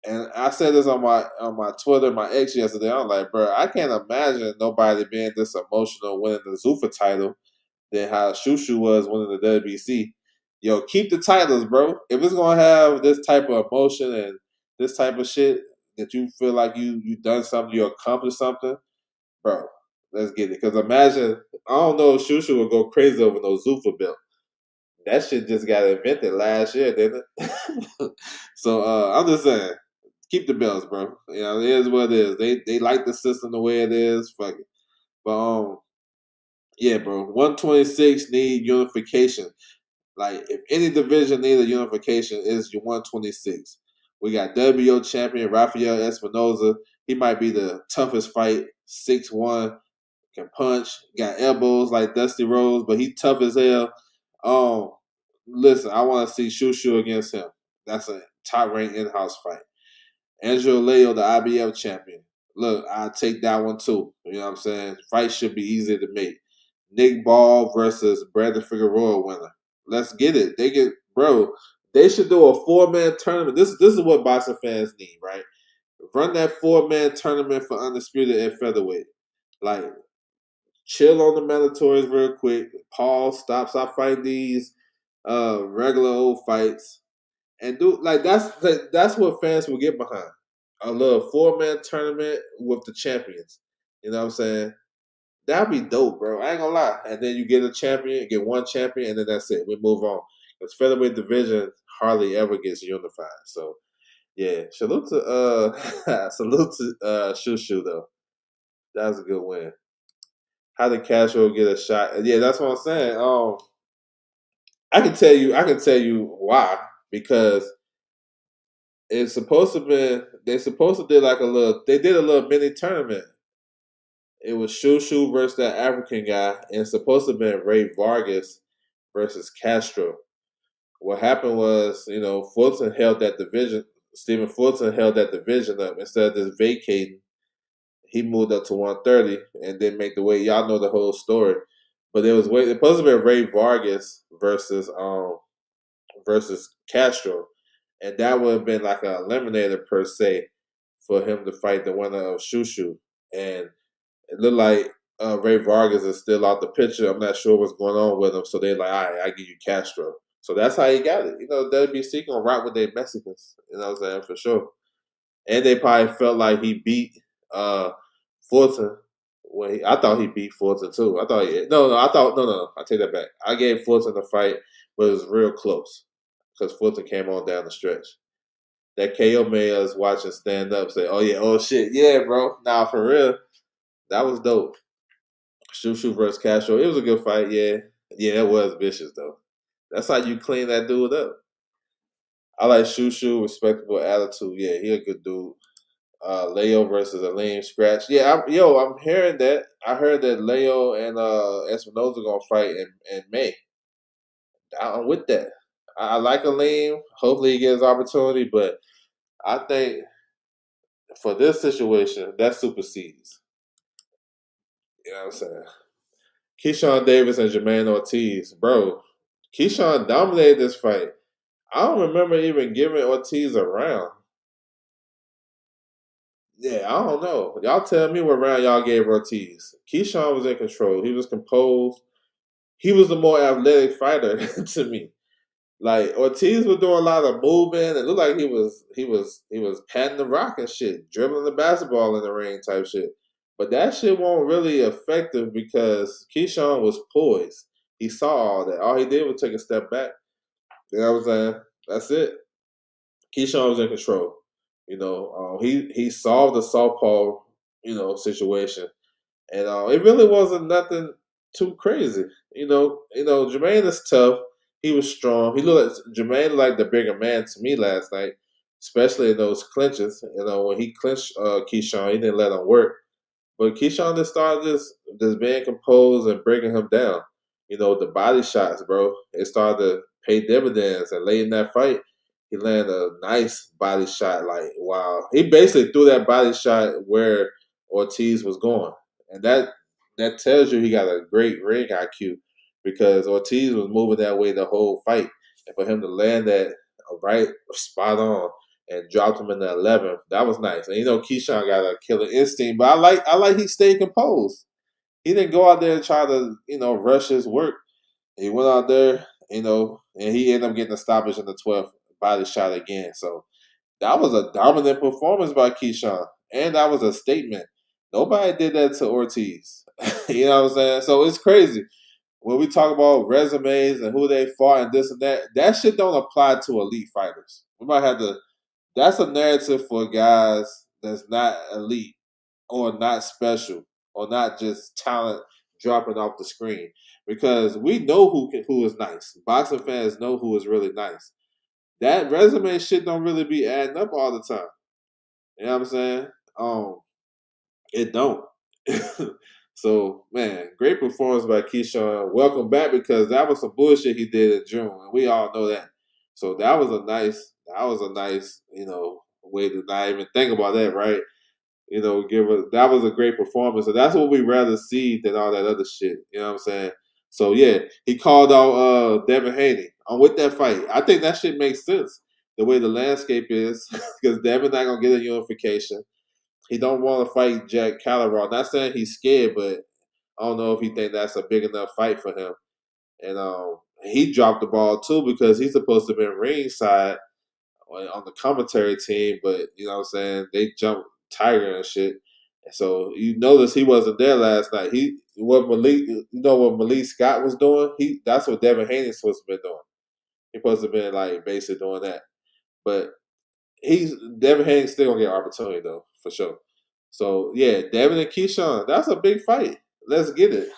And I said this on my Twitter, my ex yesterday. I'm like, bro, I can't imagine nobody being this emotional winning the Zuffa title than how Shushu was winning the WBC. Yo, keep the titles, bro. If it's gonna have this type of emotion and this type of shit that you feel like you done something, you accomplished something, bro. Let's get it. Because imagine, I don't know if Shushu would go crazy over no Zuffa belt. That shit just got invented last year, didn't it? So I'm just saying, keep the belts, bro. You know, it is what it is. They like the system the way it is. Fuck it. But yeah, bro. 126 need unification. Like if any division need a unification, is your 126. We got WO champion Rafael Espinoza. He might be the toughest fight. 6'1", can punch, got elbows like Dusty Rhodes, but he tough as hell. Um, Listen, I want to see Shushu against him. That's a top ranked in house fight. Angelo Leo, the IBF champion. Look, I take that one too. You know what I'm saying? Fight should be easy to make. Nick Ball versus Brandon Figueroa winner. Let's get it. They should do a 4-man tournament. This is what boxing fans need, right? Run that 4-man tournament for undisputed at featherweight. Like, chill on the mandatories real quick. Pause, stop fighting these regular old fights. And that's what fans will get behind. A little 4-man tournament with the champions. You know what I'm saying? That'd be dope, bro. I ain't gonna lie. And then you get a champion, get one champion, and then that's it. We move on. Because featherweight division hardly ever gets unified. So yeah, salute to Shushu though. That was a good win. How did Castro get a shot? Yeah, that's what I'm saying. I can tell you why. Because it's supposed to be they supposed to do they did a little mini tournament. It was Shushu versus that African guy, and it's supposed to have been Ray Vargas versus Castro. What happened was, Fulton held that division. Stephen Fulton held that division up instead of just vacating. He moved up to 130 and then make the weight. Y'all know the whole story, but it supposed to be Ray Vargas versus Castro, and that would have been like an eliminator per se for him to fight the winner of Shushu. And it looked like Ray Vargas is still out the picture. I'm not sure what's going on with him, so they're like, all right, I give you Castro. So that's how he got it. WBC gonna rock with their Mexicans. You know what I'm saying? For sure. And they probably felt like he beat Fulton I thought he beat Fulton too. I thought no. I take that back. I gave Fulton the fight, but it was real close because Fulton came on down the stretch. That KO made us watching stand up say, "Oh yeah, oh shit, yeah, bro." Nah, for real, that was dope. Shushu versus Castro. It was a good fight. Yeah, yeah, it was vicious though. That's how you clean that dude up. I like Shushu, respectable attitude. Yeah, he a good dude. Leo versus Aleem Scratch. Yeah, I'm hearing that. I heard that Leo and Espinoza gonna fight in May. I'm with that. I like Aleem. Hopefully he gets opportunity, but I think for this situation, that supersedes. You know what I'm saying? Keyshawn Davis and Jermaine Ortiz, bro. Keyshawn dominated this fight. I don't remember even giving Ortiz a round. Yeah, I don't know. Y'all tell me what round y'all gave Ortiz. Keyshawn was in control. He was composed. He was the more athletic fighter to me. Like Ortiz was doing a lot of moving. It looked like he was patting the rock and shit, dribbling the basketball in the ring type shit. But that shit wasn't really effective because Keyshawn was poised. He saw all that. All he did was take a step back. You know what I'm saying? That's it. Keyshawn was in control. He solved the southpaw situation, and it really wasn't nothing too crazy. Jermaine is tough. He was strong. He looked Jermaine like the bigger man to me last night, especially in those clinches. When he clinched Keyshawn, he didn't let him work. But Keyshawn just started just being composed and breaking him down. The body shots, bro. It started to pay dividends. And late in that fight, he landed a nice body shot. Like, wow. He basically threw that body shot where Ortiz was going. And that tells you he got a great ring IQ because Ortiz was moving that way the whole fight. And for him to land that right spot on and dropped him in the 11th. That was nice. And Keyshawn got a killer instinct, but I like he stayed composed. He didn't go out there and try to rush his work. He went out there, and he ended up getting a stoppage in the 12th body shot again. So that was a dominant performance by Keyshawn, and that was a statement. Nobody did that to Ortiz. You know what I'm saying? So it's crazy when we talk about resumes and who they fought and this and that. That shit don't apply to elite fighters. We might have to That's a narrative for guys that's not elite or not special or not just talent dropping off the screen. Because we know who is nice. Boxing fans know who is really nice. That resume shit don't really be adding up all the time. You know what I'm saying? It don't. So man, great performance by Keyshawn. Welcome back because that was some bullshit he did in June, and we all know that. So that was a nice way to not even think about that, right? That was a great performance, and that's what we rather see than all that other shit. You know what I'm saying? So yeah, he called out Devin Haney. I'm with that fight. I think that shit makes sense the way the landscape is because Devin not gonna get a unification. He don't want to fight Jack Calleron. Not saying he's scared, but I don't know if he think that's a big enough fight for him. And he dropped the ball too because he's supposed to be ringside on the commentary team, but you know what I'm saying, they jumped Tiger and shit. And so you notice he wasn't there last night. What Malik Scott was doing? That's what Devin Haney's supposed to be doing. He's supposed to be like basically doing that. But Devin Haney's still gonna get opportunity though, for sure. So yeah, Devin and Keyshawn, that's a big fight. Let's get it.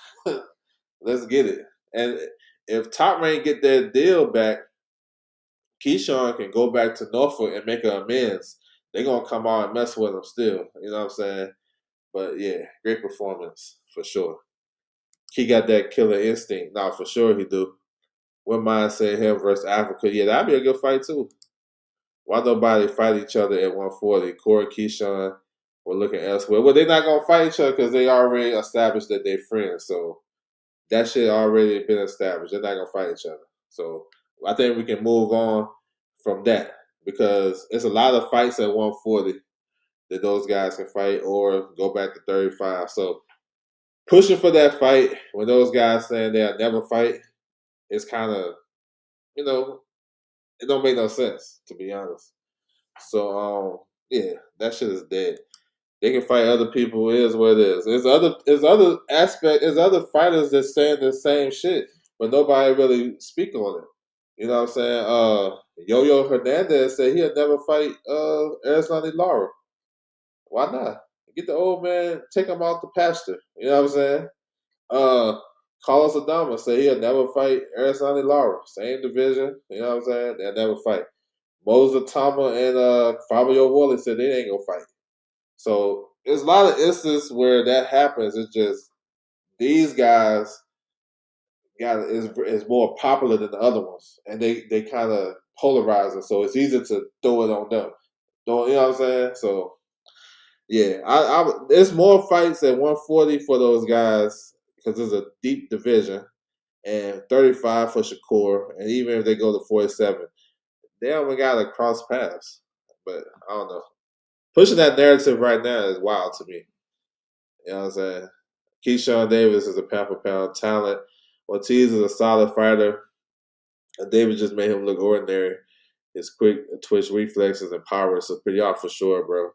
Let's get it. And if Top Rank get their deal back, Keyshawn can go back to Norfolk and make an amends. They're gonna come out and mess with him still. You know what I'm saying? But yeah, great performance for sure. He got that killer instinct. Now for sure he do. Wouldn't mind saying him versus Africa. Yeah, that'd be a good fight too. Why nobody fight each other at 140? Corey Keyshawn were looking elsewhere. Well, they're not gonna fight each other because they already established that they're friends. So that shit already been established. They're not gonna fight each other. So I think we can move on from that because it's a lot of fights at 140 that those guys can fight or go back to 35. So pushing for that fight when those guys saying they'll never fight is kind of you know it don't make no sense to be honest. So yeah, that shit is dead. They can fight other people. It is what it is. There's other fighters that saying the same shit, but nobody really speak on it. You know what I'm saying? Yo Hernandez said he'll never fight Erislandy Lara. Why not? Get the old man, take him out the pasture. You know what I'm saying? Uh, Carlos Adama said he'll never fight Erislandy Lara. Same division. You know what I'm saying? They'll never fight. Moses Tama and Fabio Wally said they ain't gonna fight. So there's a lot of instances where that happens. It's just these guys got is more popular than the other ones, and they kind of polarizing. So it's easy to throw it on them. You know what I'm saying? So yeah, there's more fights at 140 for those guys because it's a deep division, and 35 for Shakur, and even if they go to 47, they only got to cross paths. But I don't know. Pushing that narrative right now is wild to me. You know what I'm saying? Keyshawn Davis is a pound for pound talent. Ortiz is a solid fighter. Davis just made him look ordinary. His quick twitch reflexes and power is pretty off for sure, bro.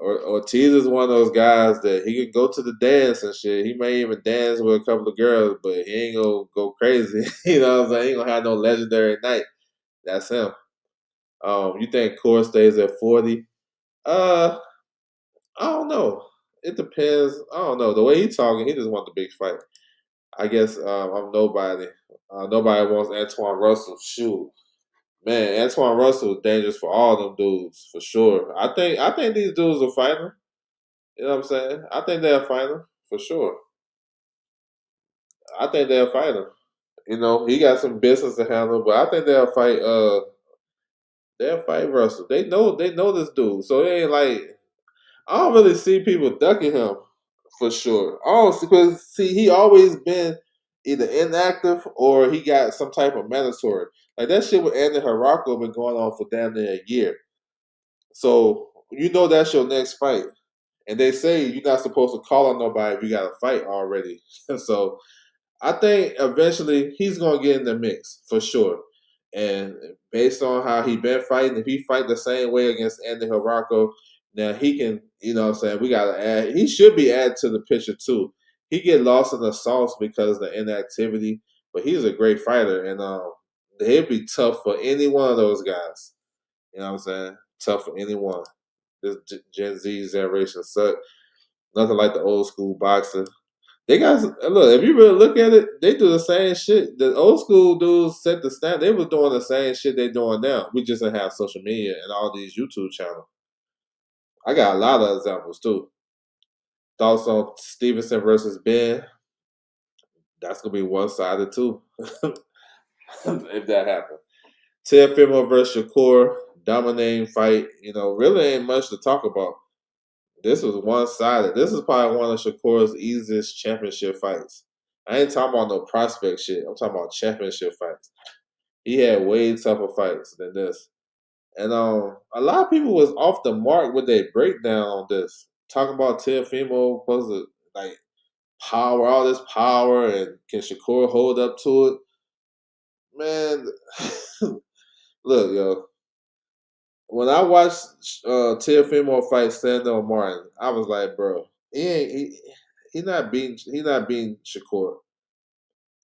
Ortiz is one of those guys that he could go to the dance and shit. He may even dance with a couple of girls, but he ain't gonna go crazy. You know what I'm saying? He ain't gonna have no legendary night. That's him. You think Core stays at 40? Uh, I don't know. It depends. I don't know. The way he's talking, he just wants the big fight. I guess I'm nobody. Nobody wants Antoine Russell. Shoot, man, Antoine Russell is dangerous for all them dudes for sure. I think these dudes are fighting. You know what I'm saying? I think they're fighting for sure. I think they'll fight him. You know, he got some business to handle, but I think they'll fight. They'll fight Russell. They know this dude, so it ain't like I don't really see people ducking him for sure. Oh, because see, he always been either inactive or he got some type of mandatory. Like that shit with Andy Harako been going on for damn near a year. So you know that's your next fight. And they say you're not supposed to call on nobody if you got a fight already. So I think eventually he's gonna get in the mix for sure. And based on how he been fighting, if he fight the same way against Andy Harako, now he can, you know what I'm saying, we gotta add he should be added to the picture too. He get lost in the sauce because of the inactivity, but he's a great fighter and he'd be tough for any one of those guys. You know what I'm saying? Tough for anyone. This Gen Z generation suck. Nothing like the old school boxing. They got look. If you really look at it, they do the same shit. The old school dudes set the stand. They was doing the same shit they doing now. We just didn't have social media and all these YouTube channels. I got a lot of examples too. Thoughts on Stevenson versus Ben? That's gonna be one sided too. If that happens. Teofimo versus Shakur, dominating fight. You know, really ain't much to talk about. This was one sided. This is probably one of Shakur's easiest championship fights. I ain't talking about no prospect shit. I'm talking about championship fights. He had way tougher fights than this. And a lot of people was off the mark with their breakdown on this. Talking about Teofimo supposed to like power, all this power, and can Shakur hold up to it? Man, look, yo. When I watched Teofimo fight Sando Martin, I was like, bro, he ain't he not beating Shakur.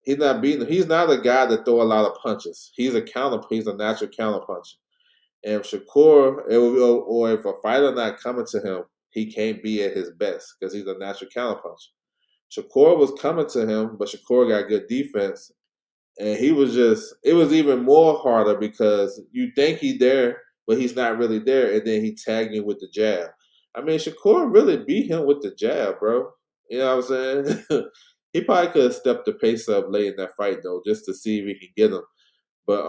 He's not beating him. He's not a guy that throw a lot of punches. He's a natural counter puncher. And if Shakur or if a fighter not coming to him, he can't be at his best because he's a natural counter puncher. Shakur was coming to him, but Shakur got good defense. And he was just it was even more harder because you think he's there, but he's not really there, and then he tagged you with the jab. I mean, Shakur really beat him with the jab, bro. You know what I'm saying? He probably could have stepped the pace up late in that fight though, just to see if he could get him. But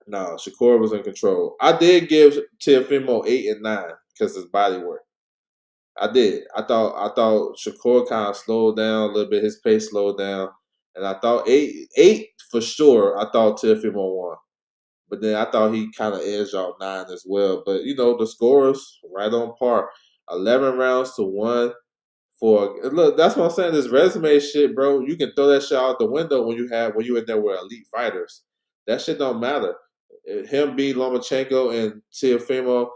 no, Shakur was in control. I did give Teofimo 8 and 9 because his body work. I did. I thought Shakur kind of slowed down a little bit. His pace slowed down, and I thought eight for sure. I thought Teofimo won, but then I thought he kind of edged out 9 as well. But you know the scores right on par. 11 rounds to 1 for look. That's what I'm saying. This resume shit, bro. You can throw that shit out the window when you in there with elite fighters. That shit don't matter. Him beat Lomachenko and Teofimo.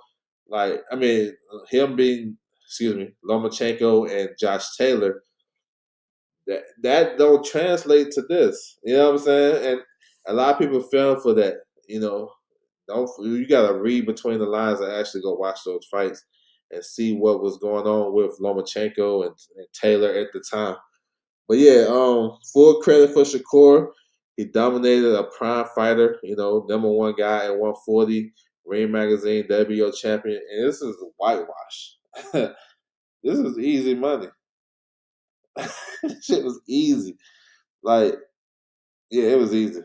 Like, I mean, him being, excuse me, Lomachenko and Josh Taylor, that don't translate to this. You know what I'm saying? And a lot of people fell for that. You know, don't you got to read between the lines and actually go watch those fights and see what was going on with Lomachenko and Taylor at the time. But yeah, full credit for Shakur. He dominated a prime fighter, you know, number one guy at 140, Ring Magazine, WBO champion, and this is a whitewash. This is easy money. This shit was easy. Like, yeah, it was easy.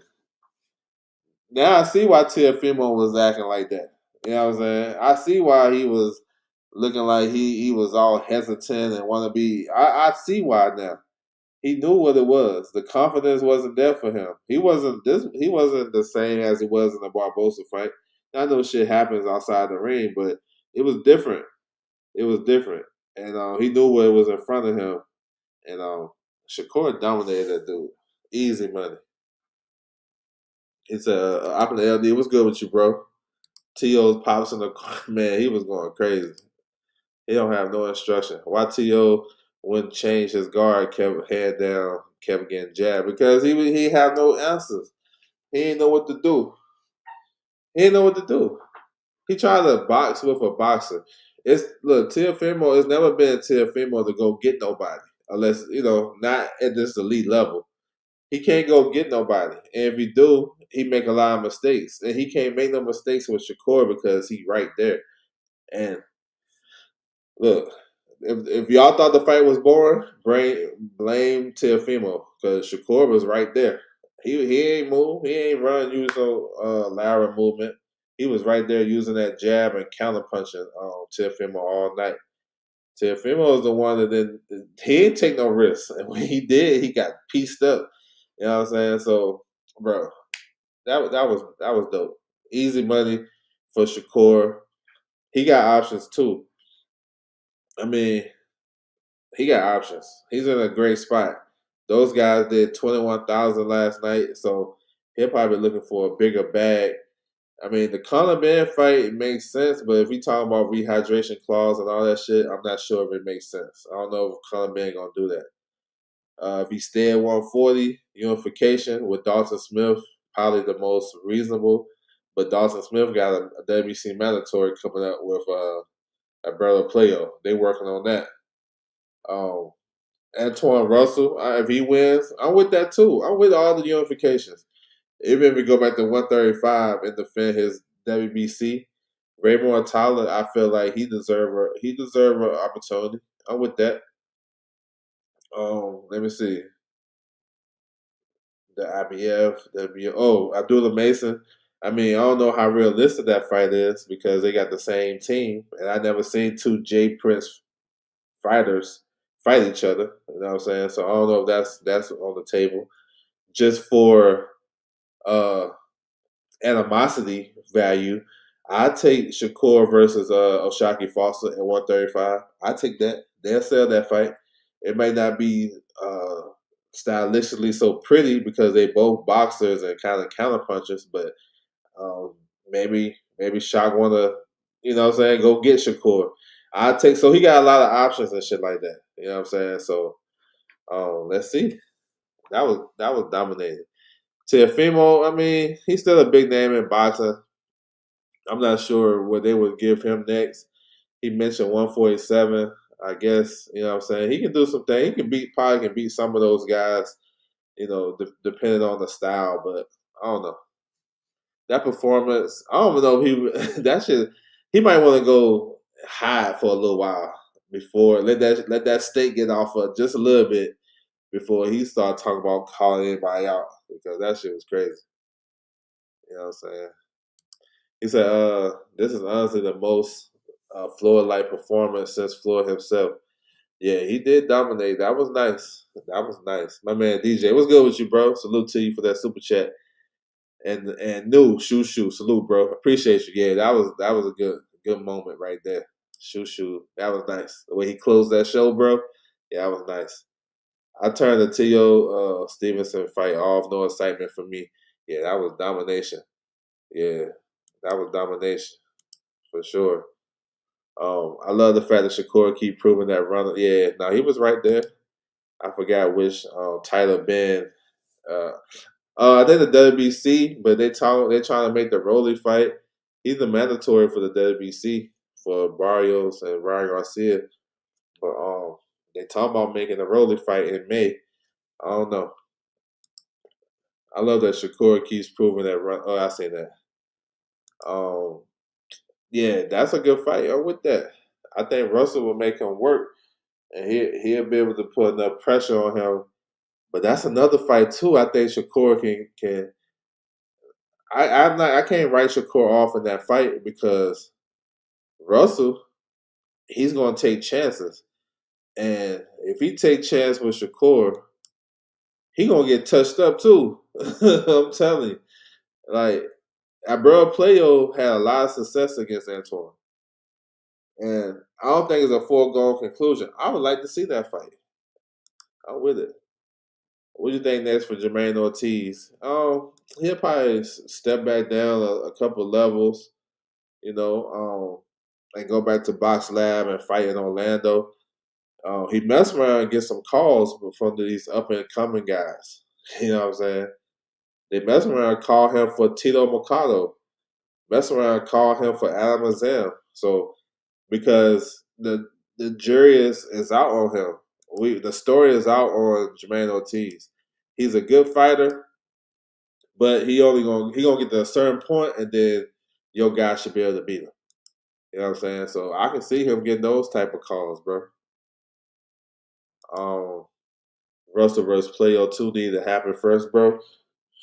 Now I see why Teofimo was acting like that. You know what I'm saying? I see why he was looking like he was all hesitant and want to be. I see why now. He knew what it was. The confidence wasn't there for him. He wasn't this. He wasn't the same as he was in the Barbosa fight. I know shit happens outside the ring, but it was different. It was different, and he knew what was in front of him. And Shakur dominated that dude. Easy money. It's up in the LD. What's good with you, bro? T.O.'s pops in the car. Man, he was going crazy. He don't have no instruction. Why T.O. wouldn't change his guard, kept head down, kept getting jabbed? Because he had no answers. He didn't know what to do. He didn't know what to do. He tried to box with a boxer. It's look, Teofimo, it's never been Teofimo to go get nobody. Unless, not at this elite level. He can't go get nobody. And if he do, he make a lot of mistakes. And he can't make no mistakes with Shakur because he right there. And look, if y'all thought the fight was boring, blame Teofimo because Shakur was right there. He ain't move. He ain't run using lateral movement. He was right there using that jab and counter punching Teofimo all night. Teofimo was the one that he didn't take no risks, and when he did, he got pieced up. You know what I'm saying? So, bro, that was dope. Easy money for Shakur. He got options too. I mean, he got options. He's in a great spot. Those guys did 21,000 last night, so he'll probably be looking for a bigger bag. I mean, the Conor Ben fight makes sense, but if we talk about rehydration clause and all that shit, I'm not sure if it makes sense. I don't know if Conor Ben gonna do that. If he stay at 140, unification with Dalton Smith, probably the most reasonable. But Dalton Smith got a WC mandatory coming up with Alberto Playo. They working on that. Um, Antoine Russell, if he wins, I'm with that too. I'm with all the unifications. Even if we go back to 135 and defend his WBC, Raymond Tyler, I feel like he deserve an opportunity. I'm with that. Let me see the IBF, Abdullah Mason. I mean, I don't know how realistic that fight is because they got the same team, and I never seen two J Prince fighters fight each other. You know what I'm saying? So I don't know if that's on the table. Just for uh animosity value, I take Shakur versus Oshaki Foster at 135. I take that. They'll sell that fight. It may not be stylistically so pretty because they both boxers and kind of counter punchers, but um, maybe Shock wanna, what I'm saying, go get Shakur. I take so he got a lot of options and shit like that. You know what I'm saying? So let's see. That was dominated. Teofimo, I mean, he's still a big name in boxing. I'm not sure what they would give him next. He mentioned 147. I guess you know what I'm saying. He can do some things. He probably can beat some of those guys. Depending on the style, but I don't know that performance. I don't know if he that should. He might want to go hide for a little while before let that steak get off just a little bit before he start talking about calling anybody out because that shit was crazy. You know what I'm saying? He said, this is honestly the most Floyd-like performance since Floyd himself. Yeah, he did dominate. That was nice. That was nice. My man DJ, what's good with you, bro? Salute to you for that super chat. And new shoo, salute, bro. Appreciate you. Yeah, that was a good moment right there. Shoo, that was nice. The way he closed that show, bro. Yeah, that was nice. I turned the Tio Stevenson fight off. No excitement for me. Yeah, that was domination. Yeah, that was domination for sure. I love the fact that Shakur keep proving that runner. Yeah, no, he was right there. I forgot which Tyler Ben. Uh, I think the WBC, but they're trying to make the Rolly fight. He's the mandatory for the WBC for Barrios and Ryan Garcia. But they talk about making the Rolly fight in May. I don't know. I love that Shakur keeps proving that run. Oh, I say that. Um, yeah, that's a good fight. I'm with that. I think Russell will make him work, and he'll be able to put enough pressure on him. But that's another fight too. I think Shakur can. I can't write Shakur off in that fight because Russell he's gonna take chances, and if he take chance with Shakur, he gonna get touched up too. I'm telling you, like Abreu Playo had a lot of success against Antoine. And I don't think it's a foregone conclusion. I would like to see that fight. I'm with it. What do you think next for Jermaine Ortiz? He'll probably step back down a couple levels, you know, and go back to Box Lab and fight in Orlando. He messed around and get some calls from these up and coming guys. You know what I'm saying? They mess around and call him for Tito Mercado. Mess around and call him for Adam Azam. So because the jury is out on him. The story is out on Jermaine Ortiz. He's a good fighter, but he gonna get to a certain point, and then your guy should be able to beat him. You know what I'm saying? So I can see him getting those type of calls, bro. Um, Russell versus Playo 2 need to happen first, bro.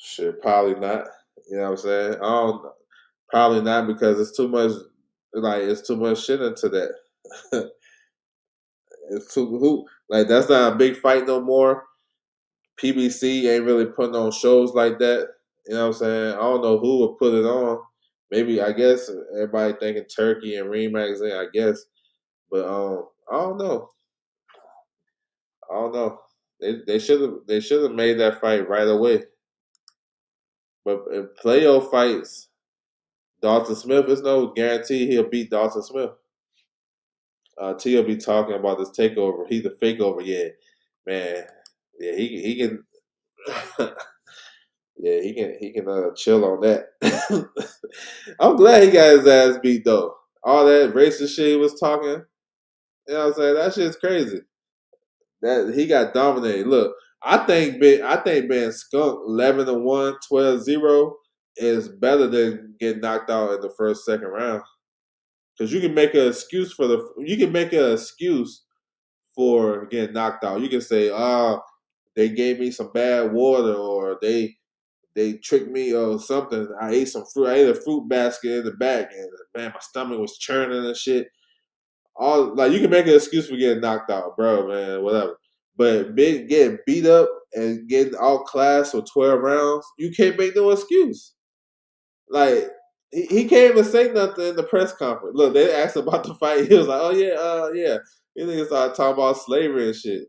Shit, probably not. You know what I'm saying? I don't. Probably not because it's too much. Like it's too much shit into that. It's too who like that's not a big fight no more. PBC ain't really putting on shows like that. You know what I'm saying? I don't know who would put it on. Maybe I guess everybody thinking Turkey and Ream Magazine. I guess, but I don't know. I don't know. They should have made that fight right away. But if Playo fights Dalton Smith, there's no guarantee he'll beat Dalton Smith. T will be talking about this takeover. He's a fake over. Yeah, man. Yeah, he can. Yeah, he can chill on that. I'm glad he got his ass beat though. All that racist shit he was talking. You know what I'm saying? That shit's crazy. That he got dominated. Look, I think being skunked 11-1, 12-0 is better than getting knocked out in the first, second round. Because you can make an excuse for getting knocked out. You can say, they gave me some bad water or they tricked me or something. I ate some fruit. I ate a fruit basket in the back, and man, my stomach was churning and shit. All like you can make an excuse for getting knocked out, bro, man, whatever. But getting beat up and getting all class for 12 rounds, you can't make no excuse. Like he can't even say nothing in the press conference. Look, they asked about the fight. He was like, "Oh yeah, yeah." He niggas started talking about slavery and shit.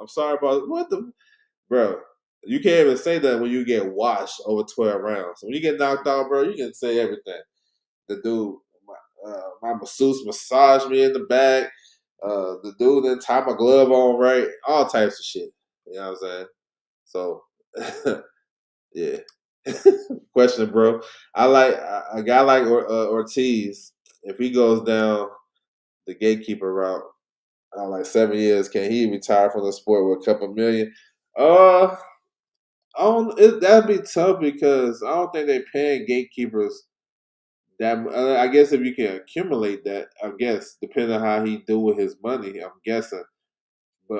I'm sorry about what the bro. You can't even say that when you get washed over 12 rounds. When you get knocked out, bro, you can say everything. The dude, my masseuse massaged me in the back. The dude didn't tie my glove on right. All types of shit. You know what I'm saying? So, yeah. Question, bro. I like a guy like Ortiz. If he goes down the gatekeeper route, like 7 years, can he retire from the sport with a couple million? Uh, that'd be tough because I don't think they paying gatekeepers that. I guess if you can accumulate that, I guess depending on how he do with his money, I'm guessing. But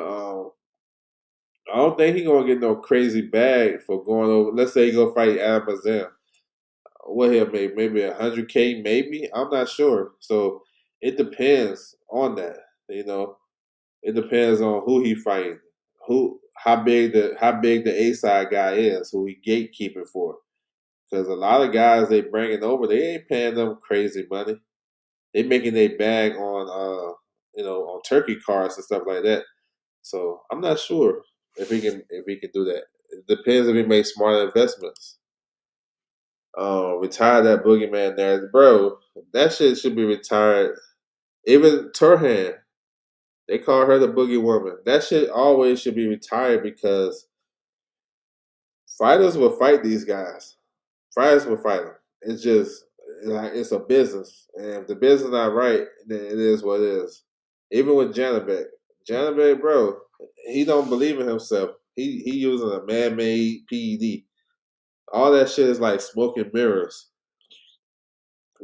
I don't think he gonna get no crazy bag for going over. Let's say he go fight Adam Azam. What he'll make maybe 100K, maybe I'm not sure. So it depends on that. You know, it depends on who he fighting, how big the A side guy is, who he gatekeeping for. Because a lot of guys they bringing over, they ain't paying them crazy money. They making their bag on on turkey cards and stuff like that. So I'm not sure if he can do that. It depends if he makes smart investments. Retire that boogeyman there, bro. That shit should be retired Even Turhan, they call her the Boogie Woman. That shit always should be retired because fighters will fight these guys. Fighters will fight them. It's just like it's a business, and if the business not right, then it is what it is. Even with Janabek, Janabek, bro, he don't believe in himself. He using a man-made PED. All that shit is like smoke and mirrors.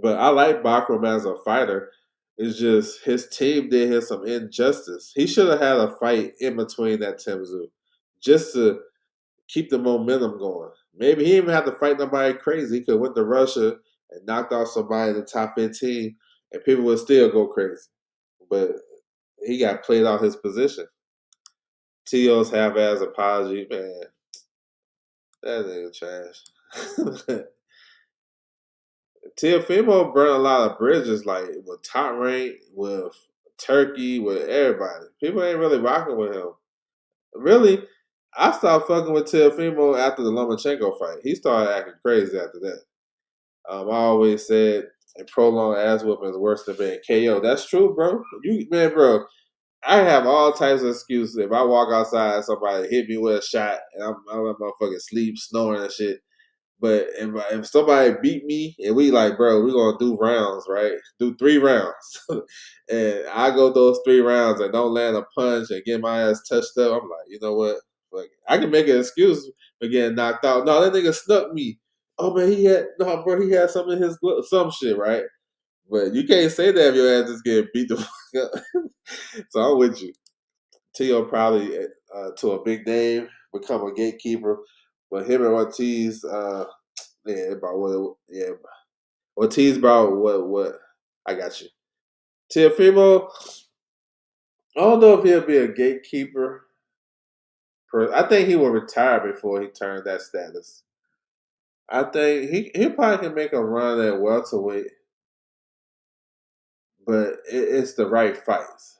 But I like Bakram as a fighter. It's just his team did him some injustice. He should have had a fight in between that Timzu, just to keep the momentum going. Maybe he didn't even have to fight nobody crazy. He could have went to Russia and knocked out somebody in the top 15, and people would still go crazy. But he got played out his position. T.O.'s half-ass apology, man. That nigga trash. Teofimo burned a lot of bridges, like with Top Rank, with Turkey, with everybody. People ain't really rocking with him. Really, I stopped fucking with Teofimo after the Lomachenko fight. He started acting crazy after that. I always said a prolonged ass whooping is worse than being KO. That's true, bro. Bro. I have all types of excuses. If I walk outside, somebody hit me with a shot, and I'm a motherfucking sleep, snoring and shit. But if somebody beat me and we like, bro, we gonna do rounds, right? Do 3 rounds, and I go those 3 rounds and don't land a punch and get my ass touched up. I'm like, you know what? Like, I can make an excuse for getting knocked out. No, that nigga snuck me. Oh man, he had something in his some shit, right? But you can't say that if your ass just get beat the fuck up. So I'm with you. Tio probably to a big name become a gatekeeper, but him and Ortiz. Yeah, about what? Yeah, Ortiz about what? I got you. Teofimo, I don't know if he'll be a gatekeeper. I think he will retire before he turns that status. I think he probably can make a run at welterweight, but it's the right fights.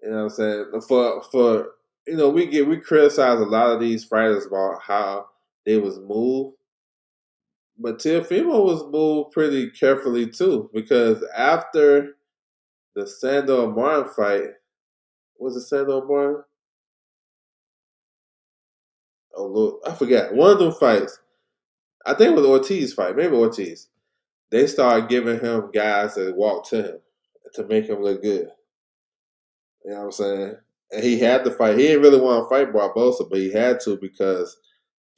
You know what I'm saying? For we criticize a lot of these fighters about how they was moved, but Teofimo was moved pretty carefully too because after the Sandor Martin fight. Was it Sandor Martin? Oh, look, I forgot. One of them fights, I think it was Ortiz fight, maybe Ortiz. They started giving him guys that walk to him to make him look good. You know what I'm saying? And he had to fight. He didn't really want to fight Barbosa, but he had to because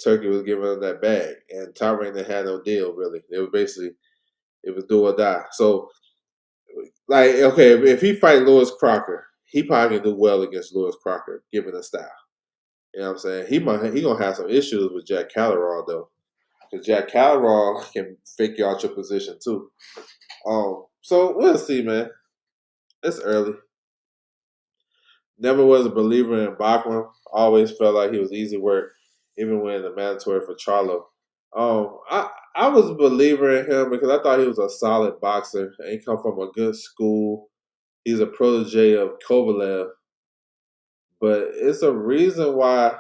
Turkey was giving him that bag. And Tyron had no deal, really. It was do or die. So, like, okay, if he fight Lewis Crocker, he probably can do well against Lewis Crocker, given the style. You know what I'm saying? He gonna have some issues with Jack Calderon though, because Jack Calderon can fake you out your position too. So we'll see, man. It's early. Never was a believer in Bachman. Always felt like he was easy work, even when the mandatory for Charlo. I was a believer in him because I thought he was a solid boxer. He come from a good school. He's a protege of Kovalev, but it's a reason why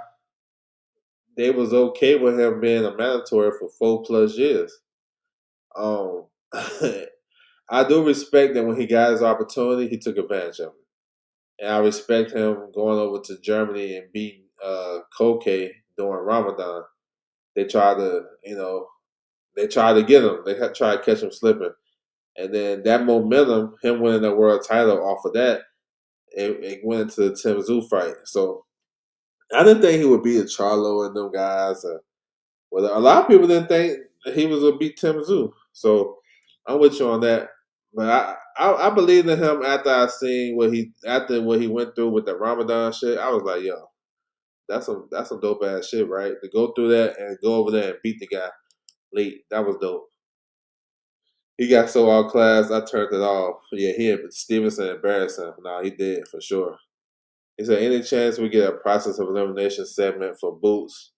they was okay with him being a mandatory for 4+ years. Um, I do respect that when he got his opportunity, he took advantage of it, and I respect him going over to Germany and beating Koke during Ramadan. They tried to, they tried to get him. They tried to catch him slipping, and then that momentum, him winning the world title off of that, it went into the Tim Tszyu fight. So I didn't think he would beat Charlo and them guys. Well, a lot of people didn't think he was gonna beat Tim Tszyu, so I'm with you on that. But I believed in him after I seen what he went through with the Ramadan shit. I was like, yo, that's some dope ass shit, right? To go through that and go over there and beat the guy late, that was dope. He got so outclassed, I turned it off. Yeah, Stevenson embarrassed him. Nah, he did for sure. Is there any chance we get a process of elimination segment for Boots?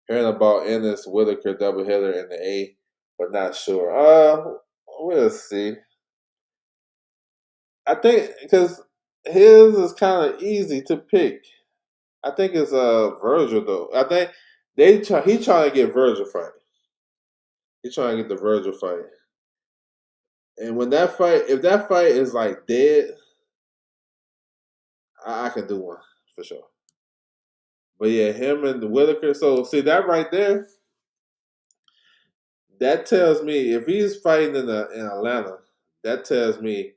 Hearing about Ennis Whitaker doubleheader in the A, but not sure. We'll see. I think because his is kind of easy to pick. I think it's Virgil though. I think he trying to get Virgil fight. He trying to get the Virgil fight. And when that fight, if that fight is like dead, I can do one for sure. But yeah, him and the Whitaker. So see that right there, that tells me if he's fighting in Atlanta, that tells me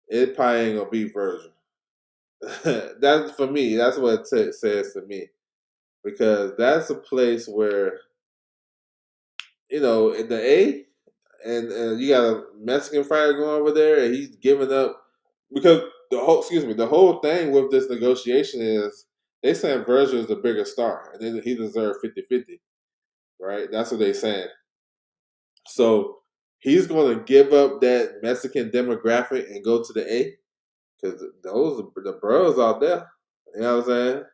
it probably ain't gonna be Virgil. That's for me. That's what it says to me because that's a place where in the A, and you got a Mexican fighter going over there, and he's giving up because the whole thing with this negotiation is they saying Virgil is the bigger star, and then he deserved 50-50, right? That's what they saying. So he's going to give up that Mexican demographic and go to the A because those are the bros out there. You know what I'm saying?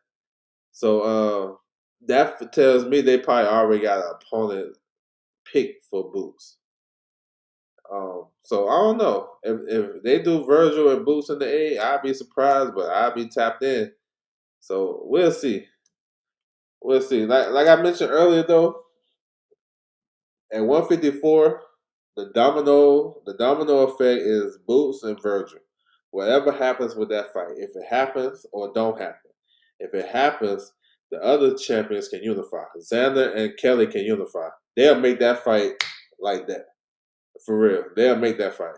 So that tells me they probably already got an opponent picked for Boots. So I don't know if they do Virgil and Boots in the A. I'd be surprised, but I'd be tapped in. So we'll see. We'll see. Like I mentioned earlier, though, at 154, the domino effect is Boots and Virgil. Whatever happens with that fight, if it happens or don't happen, if it happens, the other champions can unify. Xander and Kelly can unify. They'll make that fight like that. For real. They'll make that fight.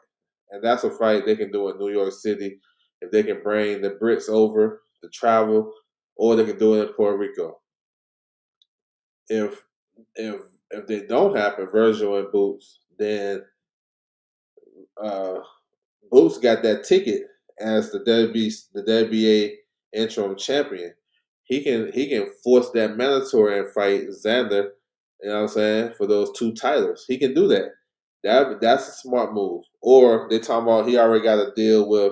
And that's a fight they can do in New York City if they can bring the Brits over to travel, or they can do it in Puerto Rico. If if if they don't happen, Virgil and Boots, then uh, Boots got that ticket as the WBA interim champion. He can force that mandatory and fight Xander. You know what I'm saying, for those two titles. He can do that. That's a smart move. Or they talking about he already got a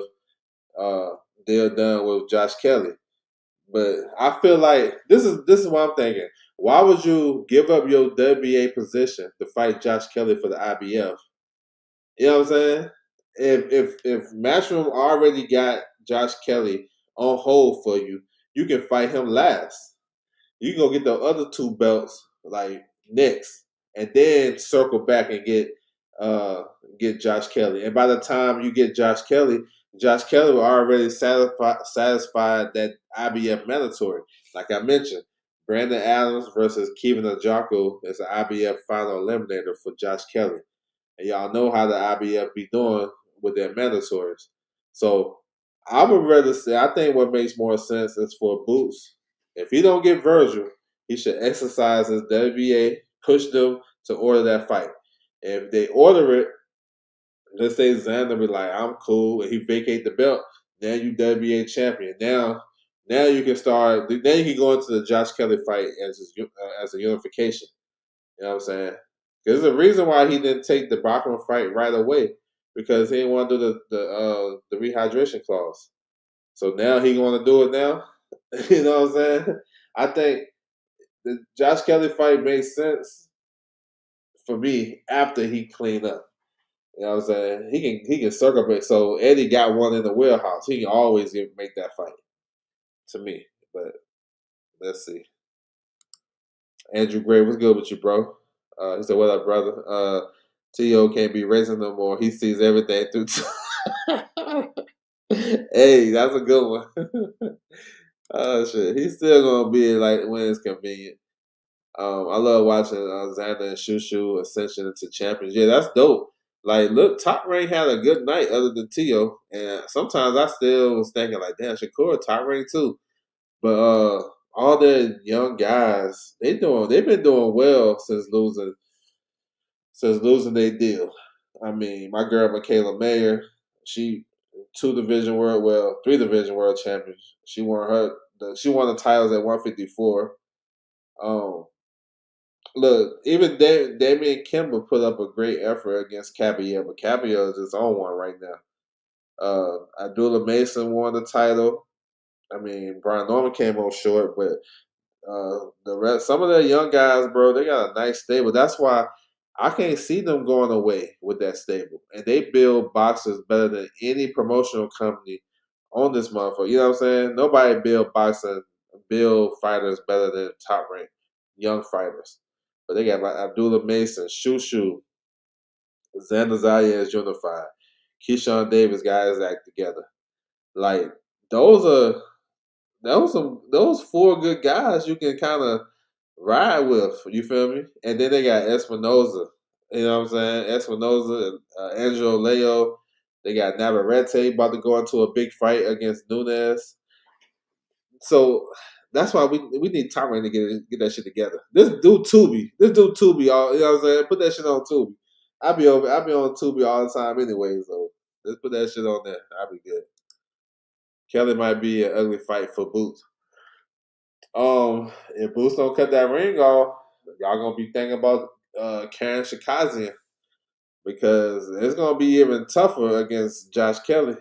uh deal done with Josh Kelly. But I feel like this is what I'm thinking. Why would you give up your WBA position to fight Josh Kelly for the IBF? You know what I'm saying? If Matchroom already got Josh Kelly on hold for you, you can fight him last. You can go get the other two belts like next, and then circle back and get Josh Kelly. And by the time you get Josh Kelly will already satisfied that IBF mandatory. Like I mentioned, Brandon Adams versus Kevin Ajako is an IBF final eliminator for Josh Kelly. And y'all know how the IBF be doing with their mandatories. So I would rather say I think what makes more sense is for Boots. If he don't get Virgil, he should exercise his WBA, push them to order that fight. If they order it, let's say Xander be like, I'm cool, and he vacate the belt, now you WBA champion. Now you can start. Then you can go into the Josh Kelly fight as a unification. You know what I'm saying? There's a reason why he didn't take the Bachman fight right away because he didn't want to do the rehydration clause. So now he want to do it now. You know what I'm saying? I think the Josh Kelly fight makes sense for me after he cleaned up. You know what I'm saying? He can circumvent. So Eddie got one in the wheelhouse. He can always make that fight to me. But let's see. Andrew Gray, what's good with you, bro? He said, "What up, brother? T.O. can't be racing no more. He sees everything through." Hey, that's a good one. Oh shit, he's still gonna be like when it's convenient. I love watching Xander and Shushu ascension into champions. Yeah, that's dope. Like, look, Top Rank had a good night other than Tio, and sometimes I still was thinking like, damn, Shakur Top Rank too. But all the young guys, they've been doing well since losing their deal. I mean, my girl Michaela Mayer, she three division world champions. She won the titles at 154. Um, Look, even Damian Kimber put up a great effort against Caballero, but Caballero is his own one right now. Abdullah Mason won the title. I mean, Brian Norman came on short, but the rest, some of the young guys, bro, they got a nice stable. That's why I can't see them going away with that stable. And they build boxers better than any promotional company on this motherfucker. You know what I'm saying? Nobody build fighters better than Top Rank young fighters. But they got like Abdullah Mason, Shushu, Xander Zayas unified. Keyshawn Davis guys act together. Like those are those four good guys you can kind of ride with. You feel me? And then they got Espinoza. You know what I'm saying? Espinoza, Angelo Leo. They got Navarrete about to go into a big fight against Nunes. So that's why we need Tom Brady to get that shit together. This dude Tubi, all you know what I'm saying? Put that shit on Tubi. I'll be on Tubi all the time anyway, so let's put that shit on there. I'll be good. Kelly might be an ugly fight for Boots. If Boots don't cut that ring off, y'all gonna be thinking about Karen Shikazian because it's gonna be even tougher against Josh Kelly.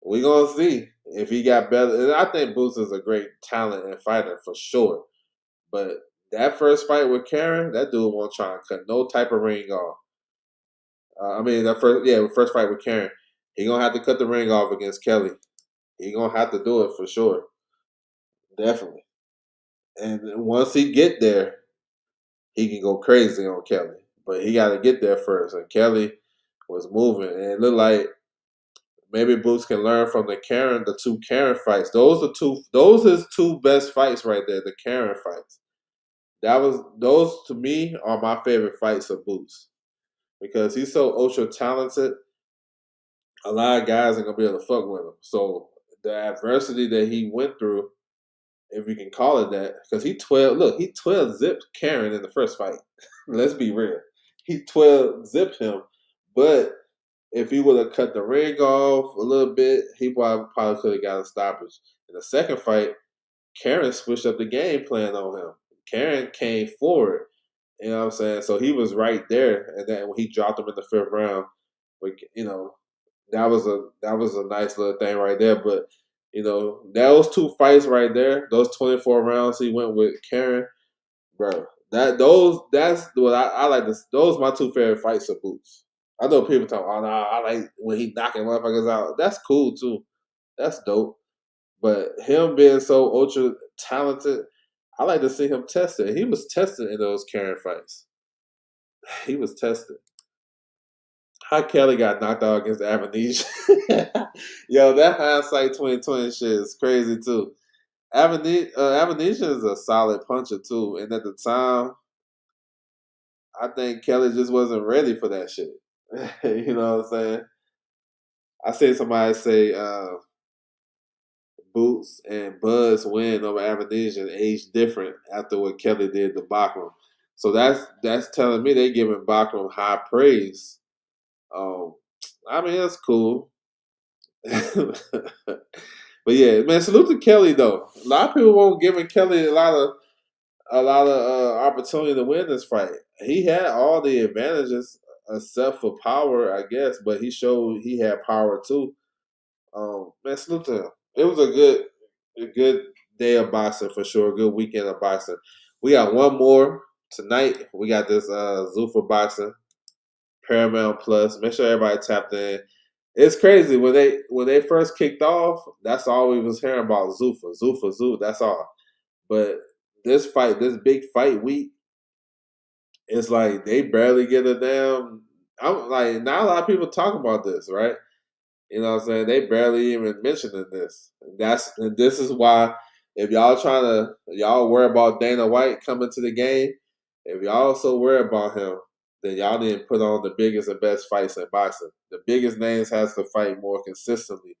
We gonna see if he got better. And I think Boots is a great talent and fighter for sure. But that first fight with Karen, that dude won't try and cut no type of ring off. First fight with Karen, he gonna have to cut the ring off against Kelly. He gonna have to do it for sure, definitely. And once he get there, he can go crazy on Kelly. But he got to get there first. And Kelly was moving, and it looked like maybe Boots can learn from the two Karen fights. Those his two best fights right there, the Karen fights. Those to me are my favorite fights of Boots because he's so ultra talented. A lot of guys ain't gonna be able to fuck with him. So the adversity that he went through, if you can call it that, because he 12 zipped Karen in the first fight. Let's be real. He 12 zipped him, but if he would have cut the ring off a little bit, he probably could have got a stoppage. In the second fight, Karen switched up the game plan on him. Karen came forward. You know what I'm saying? So he was right there, and then when he dropped him in the fifth round, that was a nice little thing right there. But those two fights right there, those 24 rounds he went with Karen, bro. That's what I like. Those are my two favorite fights of Boots. I know people talk, oh no, I like when he knocking motherfuckers out. That's cool too. That's dope. But him being so ultra talented, I like to see him tested. He was tested in those Karen fights. He was tested. How Kelly got knocked out against Avenesian. Yo, that hindsight 2020 shit is crazy too. Avenesian is a solid puncher too. And at the time, I think Kelly just wasn't ready for that shit. You know what I'm saying? I seen somebody say Boots and Buzz win over Avenesian age different after what Kelly did to Bachman. So that's telling me they giving Bachman high praise. Um, I mean that's cool. But yeah, man, salute to Kelly though. A lot of people won't give Kelly a lot of opportunity to win this fight. He had all the advantages except for power, I guess, but he showed he had power too. Man, salute to him. It was a good day of boxing for sure. A good weekend of boxing. We got one more tonight. We got this Zuffa boxing Paramount Plus. Make sure everybody tapped in. It's crazy when they first kicked off. That's all we was hearing about Zuffa. That's all. But this big fight week, it's like they barely get a damn. I'm like, not a lot of people talk about this, right? You know what I'm saying? They barely even mentioning this. And this is why if y'all worry about Dana White coming to the game, if y'all so worry about him, then y'all need to put on the biggest and best fights in boxing. The biggest names has to fight more consistently.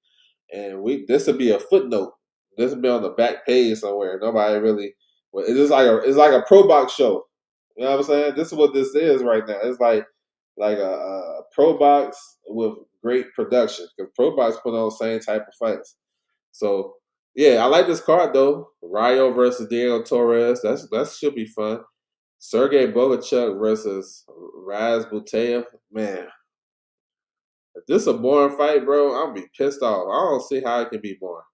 And this would be a footnote. This would be on the back page somewhere. Nobody really it's like a pro box show. You know what I'm saying? This is what this is right now. It's like a pro box with great production because pro box put on the same type of fights. So yeah, I like this card though. Rayo versus Diego Torres. That should be fun. Sergey Bogachuk versus Raz Butayev. Man, if this is a boring fight, bro, I'll be pissed off. I don't see how it can be boring.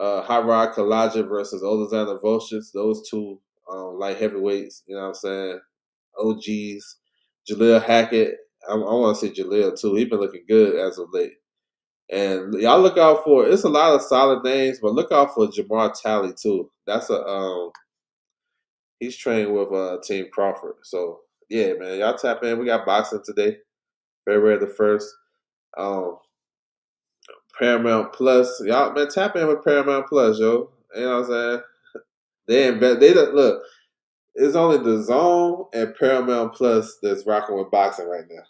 Harad Kalaja versus Alexander Volchis. Those two light heavyweights. You know what I'm saying? OGs. Jaleel Hackett. I want to say Jaleel too. He's been looking good as of late. And y'all look out for it's a lot of solid names, but look out for Jamar Talley too. That's he's trained with Team Crawford. So yeah, man, y'all tap in. We got boxing today, February the 1st. Um, Paramount Plus, y'all, man, tap in with Paramount Plus, yo. You know what I'm saying? They invest. They don't look. It's only the Zone and Paramount Plus that's rocking with boxing right now.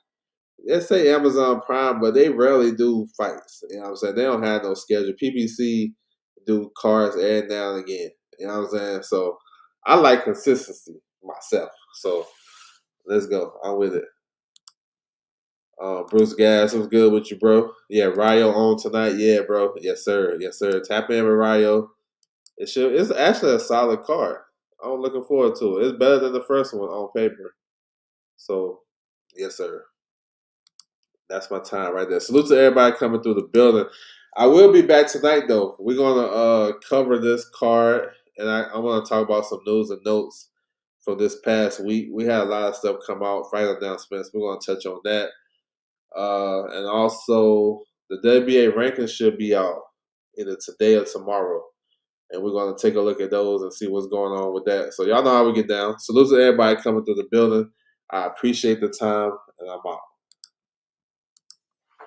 Let's say Amazon Prime, but they rarely do fights. You know what I'm saying? They don't have no schedule. PBC do cards every now and again. You know what I'm saying? So I like consistency myself. So let's go. I'm with it. Bruce Gas, what's good with you, bro? Yeah, Rayo on tonight. Yeah, bro. Yes, sir. Yes, sir. Tap in with Rayo. It's actually a solid card. I'm looking forward to it. It's better than the first one on paper. So, yes, sir. That's my time right there. Salute to everybody coming through the building. I will be back tonight though. We're gonna cover this card, and I want to talk about some news and notes from this past week. We had a lot of stuff come out, fight announcements. We're gonna touch on that, and also the WBA rankings should be out either today or tomorrow, and we're gonna take a look at those and see what's going on with that. So y'all know how we get down. Salute to everybody coming through the building. I appreciate the time, and I'm out.